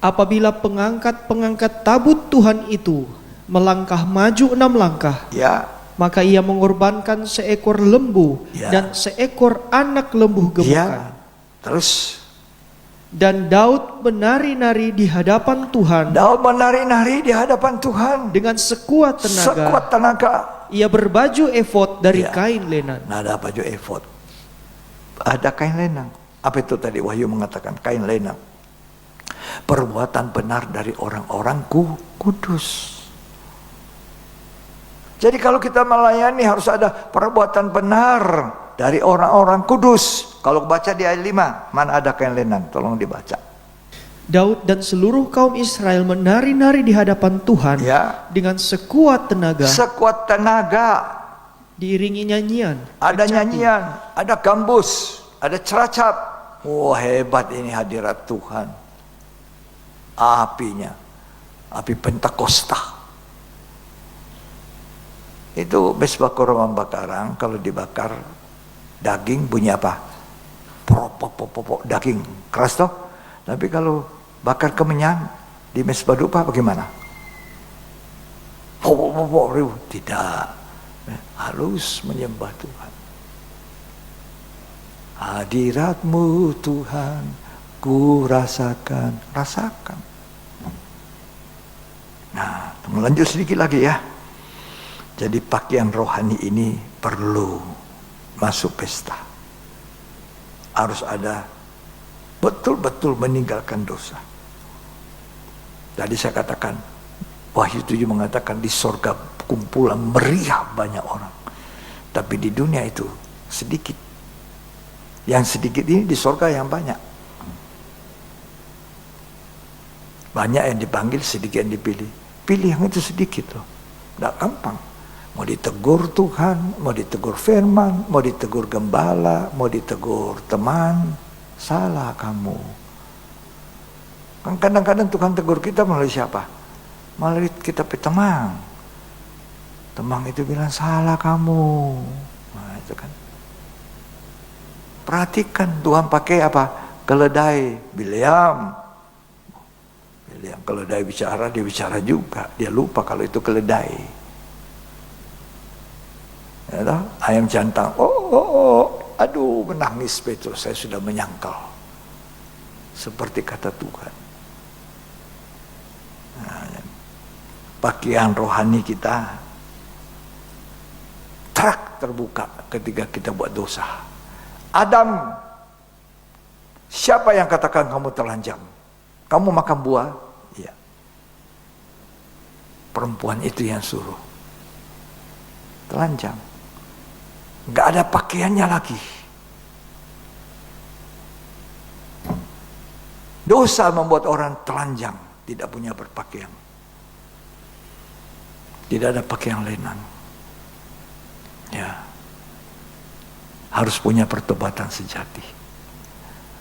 Speaker 2: Apabila pengangkat-pengangkat tabut Tuhan itu melangkah maju 6 langkah,
Speaker 1: ya,
Speaker 2: maka ia mengorbankan seekor lembu dan seekor anak lembu gemukan.
Speaker 1: Terus,
Speaker 2: dan Daud menari-nari di hadapan Tuhan.
Speaker 1: Daud menari-nari di hadapan Tuhan
Speaker 2: dengan sekuat tenaga.
Speaker 1: Sekuat tenaga.
Speaker 2: Ia berbaju efod dari kain lenan.
Speaker 1: Nah, ada baju efod. Ada kain lenan. Apa itu tadi Wahyu mengatakan? Kain lenan. Perbuatan benar dari orang-orang kudus. Jadi kalau kita melayani harus ada perbuatan benar dari orang-orang kudus. Kalau baca di ayat 5, mana ada kain lenan? Tolong dibaca.
Speaker 2: Daud dan seluruh kaum Israel menari-nari di hadapan Tuhan dengan sekuat tenaga.
Speaker 1: Sekuat tenaga.
Speaker 2: Diiringi nyanyian.
Speaker 1: Ada nyanyian, ada gambus, ada ceracap. Wah, hebat ini hadirat Tuhan. Apinya, api Pentakosta. Itu mesbah korban bakaran, kalau dibakar daging bunyi apa? Pop, daging keras toh. Tapi kalau bakar kemenyan di mesbah dupa bagaimana? Tidak, halus menyembah Tuhan. Hadirat-Mu Tuhan, ku rasakan. Nah, lanjut sedikit lagi ya. Jadi pakaian rohani ini perlu masuk pesta. Harus ada betul-betul meninggalkan dosa. Tadi saya katakan, Wahyu 7 mengatakan di sorga kumpulan meriah banyak orang. Tapi di dunia itu sedikit. Yang sedikit ini di sorga yang banyak. Banyak yang dipanggil, sedikit yang dipilih. Pilih yang itu sedikit loh. Tidak gampang. Mau ditegur Tuhan, mau ditegur firman, mau ditegur gembala, mau ditegur teman, salah kamu. Kan kadang-kadang Tuhan tegur kita melalui siapa? Melalui kita teman. Teman itu bilang salah kamu. Nah itu kan. Perhatikan Tuhan pakai apa? Keledai, Bileam. Bileam keledai bicara, dia bicara juga. Dia lupa kalau itu keledai. Ya, ayam jantan, aduh menangis Petrus, saya sudah menyangkal. Seperti kata Tuhan. Nah, pakaian rohani kita terbuka ketika kita buat dosa. Adam, siapa yang katakan kamu telanjang? Kamu makan buah? Iya. Perempuan itu yang suruh. Telanjang. Gak ada pakaiannya lagi. Dosa membuat orang telanjang, tidak punya berpakaian. Tidak ada pakaian lenan. Ya, harus punya pertobatan sejati.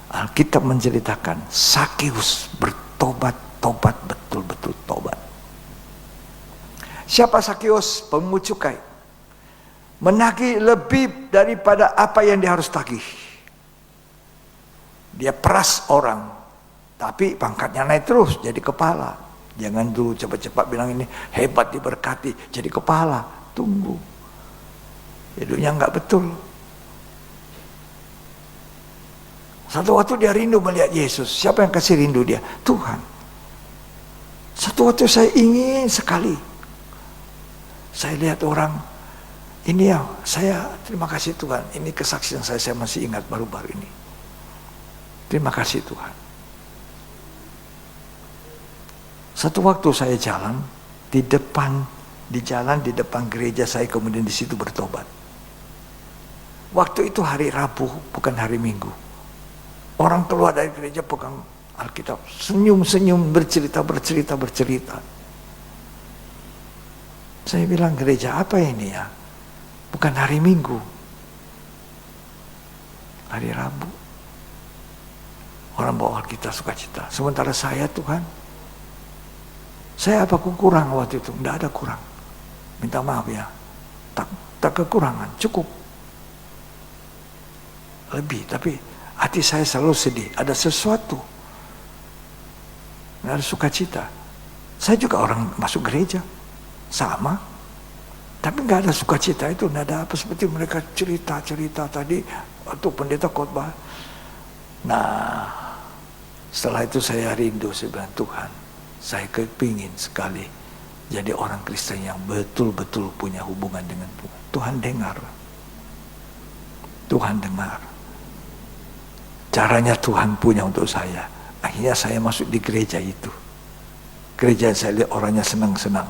Speaker 1: Alkitab menceritakan Sakeus bertobat betul-betul tobat. Siapa Sakeus? Pemungut cukai. Menagih lebih daripada apa yang dia harus tagih. Dia peras orang, tapi pangkatnya naik terus jadi kepala. Jangan dulu cepat-cepat bilang ini hebat diberkati jadi kepala. Tunggu, hidupnya nggak betul. Satu waktu dia rindu melihat Yesus. Siapa yang kasih rindu dia? Tuhan. Satu waktu saya ingin sekali. Saya lihat orang, ini ya, saya terima kasih Tuhan. Ini kesaksian saya masih ingat baru-baru ini. Terima kasih Tuhan. Satu waktu saya jalan di depan gereja saya, kemudian di situ bertobat. Waktu itu hari Rabu, bukan hari Minggu. Orang keluar dari gereja pegang Alkitab, senyum-senyum, bercerita. Saya bilang, gereja apa ini ya? Bukan hari Minggu, hari Rabu. Orang bawa Alkitab sukacita. Sementara saya, Tuhan, saya apa kurang waktu itu? Tidak ada kurang. Minta maaf ya. Tak kekurangan, cukup. Lebih, tapi hati saya selalu sedih. Ada sesuatu. Tidak ada sukacita. Saya juga orang masuk gereja. Sama. Tapi nggak ada sukacita itu. Tidak ada apa seperti mereka cerita tadi. Waktu pendeta khotbah. Nah, setelah itu saya rindu. Saya bilang, Tuhan, saya kepingin sekali jadi orang Kristen yang betul-betul punya hubungan dengan Tuhan. Tuhan dengar. Tuhan dengar. Caranya Tuhan punya untuk saya. Akhirnya saya masuk di gereja itu. Gereja yang saya lihat orangnya senang-senang.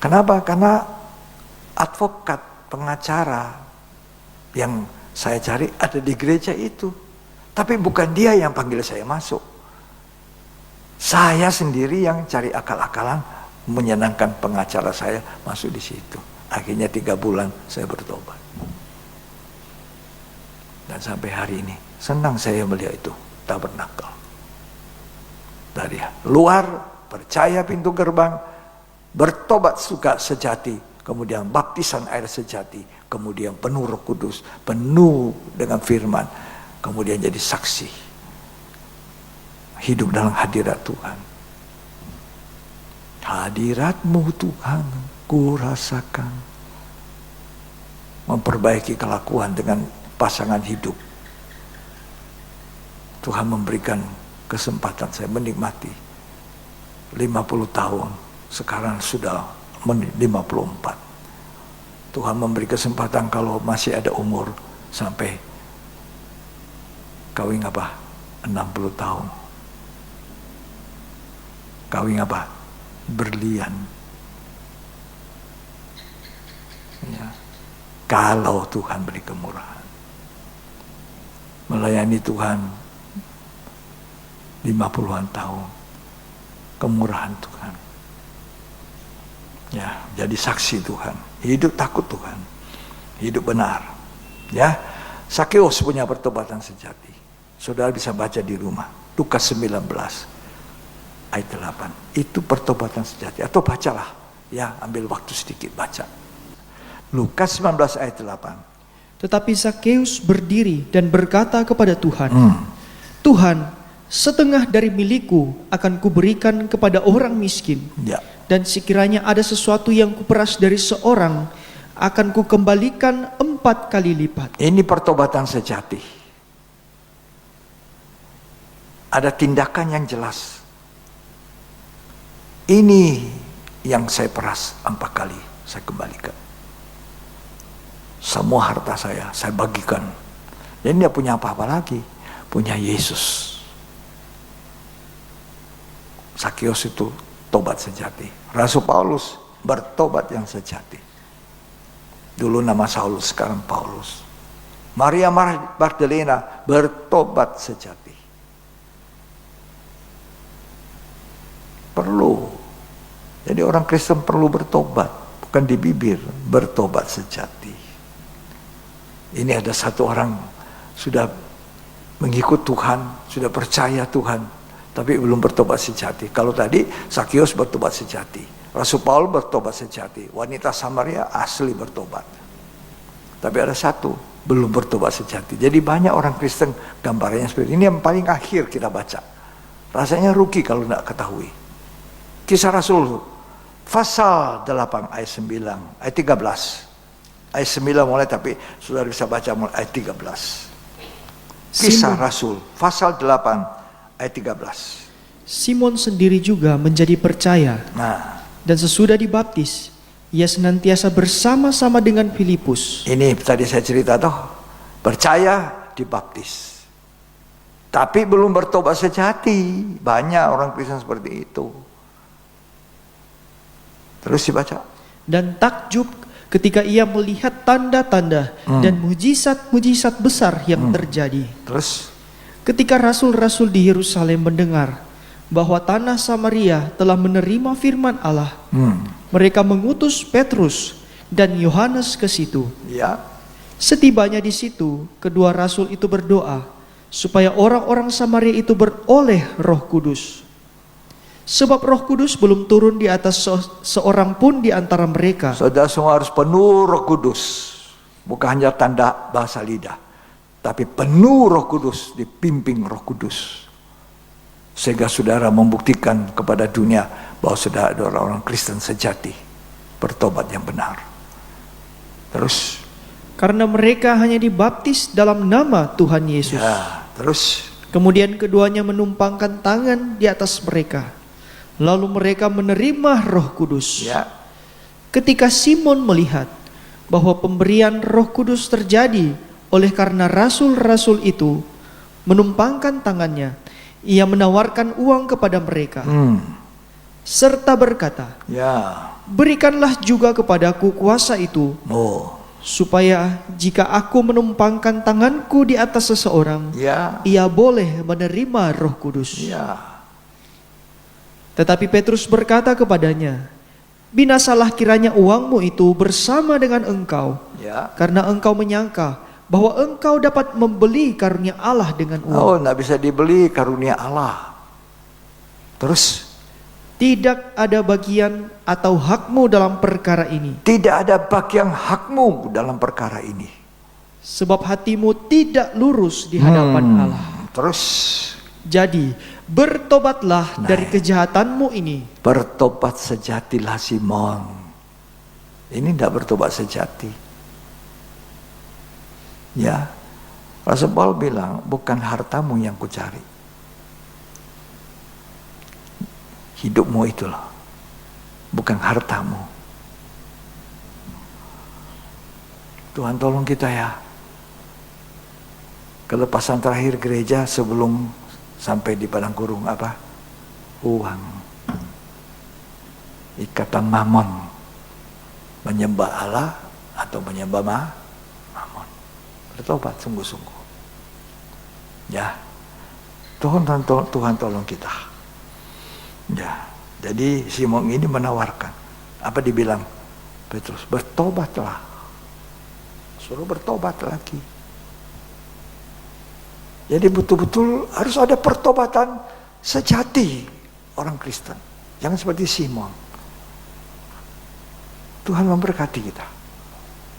Speaker 1: Kenapa? Karena advokat, pengacara yang saya cari ada di gereja itu. Tapi bukan dia yang panggil saya masuk. Saya sendiri yang cari akal-akalan menyenangkan pengacara saya masuk di situ. Akhirnya 3 bulan saya bertobat. Dan sampai hari ini senang saya melihat itu tabernakel. Dari luar percaya pintu gerbang, bertobat suka sejati, kemudian baptisan air sejati, kemudian penuh Roh Kudus, penuh dengan firman, kemudian jadi saksi. Hidup dalam hadirat Tuhan. Hadirat-Mu Tuhan, ku rasakan. Memperbaiki kelakuan dengan pasangan hidup. Tuhan memberikan kesempatan saya menikmati 50 tahun. Sekarang sudah 54. Tuhan memberi kesempatan kalau masih ada umur sampai kawin apa? 60 tahun. Kawin apa? Berlian. Ya. Kalau Tuhan beri kemurahan. Melayani Tuhan 50-an tahun. Kemurahan Tuhan. Ya, jadi saksi Tuhan. Hidup takut Tuhan. Hidup benar. Ya. Sakeus punya pertobatan sejati. Saudara bisa baca di rumah. Lukas 19 ayat 8. Itu pertobatan sejati. Atau bacalah. Ya, ambil waktu sedikit baca. Lukas 19 ayat 8.
Speaker 2: Tetapi Sakeus berdiri dan berkata kepada Tuhan, Tuhan, setengah dari milikku akan kuberikan kepada orang miskin. Ya. Dan sekiranya ada sesuatu yang kuperas dari seorang, akan kukembalikan 4 kali lipat.
Speaker 1: Ini pertobatan sejati. Ada tindakan yang jelas. Ini yang saya peras 4 kali, saya kembalikan. Semua harta saya bagikan. Dan dia punya apa-apa lagi? Punya Yesus. Sakeus itu tobat sejati. Rasul Paulus bertobat yang sejati. Dulu nama Saulus, sekarang Paulus. Maria Magdalena bertobat sejati. Perlu. Jadi orang Kristen perlu bertobat. bukan di bibir, bertobat sejati. Ini ada satu orang sudah mengikut Tuhan, sudah percaya Tuhan, tapi belum bertobat sejati. Kalau tadi Sakius bertobat sejati, Rasul Paulus bertobat sejati, wanita Samaria asli bertobat. Tapi ada satu belum bertobat sejati. Jadi banyak orang Kristen gambarannya seperti ini. Yang paling akhir kita baca. Rasanya rugi kalau tidak ketahui. Kisah Rasul pasal 8 ayat 9, ayat 13. Ayat 9 mulai, tapi sudah bisa baca mulai ayat 13. Kisah Rasul pasal 8 ayat 13.
Speaker 2: Simon sendiri juga menjadi percaya. Dan sesudah dibaptis, ia senantiasa bersama-sama dengan Filipus.
Speaker 1: Ini tadi saya cerita toh, percaya dibaptis. Tapi belum bertobat sejati. Banyak orang Kristen seperti itu. Terus dibaca. Dan
Speaker 2: takjub ketika ia melihat tanda-tanda dan mujizat-mujizat besar yang terjadi.
Speaker 1: Terus
Speaker 2: ketika rasul-rasul di Yerusalem mendengar bahwa tanah Samaria telah menerima firman Allah, mereka mengutus Petrus dan Yohanes ke situ.
Speaker 1: Ya.
Speaker 2: Setibanya di situ, kedua rasul itu berdoa supaya orang-orang Samaria itu beroleh Roh Kudus. Sebab Roh Kudus belum turun di atas seorang pun di antara mereka.
Speaker 1: Saudara semua harus penuh Roh Kudus. Bukan hanya tanda bahasa lidah, tapi penuh Roh Kudus, dipimpin Roh Kudus. Sehingga saudara membuktikan kepada dunia bahwa saudara adalah orang Kristen sejati, bertobat yang benar. Terus
Speaker 2: karena mereka hanya dibaptis dalam nama Tuhan Yesus.
Speaker 1: Ya, terus
Speaker 2: kemudian keduanya menumpangkan tangan di atas mereka. Lalu mereka menerima Roh Kudus.
Speaker 1: Ya.
Speaker 2: Ketika Simon melihat bahwa pemberian Roh Kudus terjadi oleh karena rasul-rasul itu menumpangkan tangannya, ia menawarkan uang kepada mereka. Serta berkata,
Speaker 1: ya,
Speaker 2: berikanlah juga kepadaku kuasa itu, supaya jika aku menumpangkan tanganku di atas seseorang, ia boleh menerima Roh Kudus. Tetapi Petrus berkata kepadanya, binasalah kiranya uangmu itu bersama dengan engkau, karena engkau menyangka bahwa engkau dapat membeli karunia Allah dengan uang.
Speaker 1: Tidak bisa dibeli karunia Allah. Terus
Speaker 2: tidak ada bagian atau hakmu dalam perkara ini.
Speaker 1: Tidak ada bagian hakmu dalam perkara ini.
Speaker 2: Sebab hatimu tidak lurus di hadapan Allah.
Speaker 1: Terus
Speaker 2: jadi bertobatlah dari kejahatanmu ini.
Speaker 1: Bertobat sejatilah Simon. Ini tidak bertobat sejati. Ya, Rasul Paulus bilang, bukan hartamu yang kucari. Hidupmu itulah, bukan hartamu. Tuhan tolong kita ya. Kelepasan terakhir gereja sebelum sampai di padang gurun apa? Uang. Ikatan mamon. Menyembah Allah atau menyembah mamon. Bertobat sungguh-sungguh. Ya. Tuhan tolong kita. Ya. Jadi Simon ini menawarkan. Apa dibilang? Petrus, bertobatlah. Suruh bertobat lagi. Jadi betul-betul harus ada pertobatan sejati orang Kristen. Jangan seperti Simon. Tuhan memberkati kita.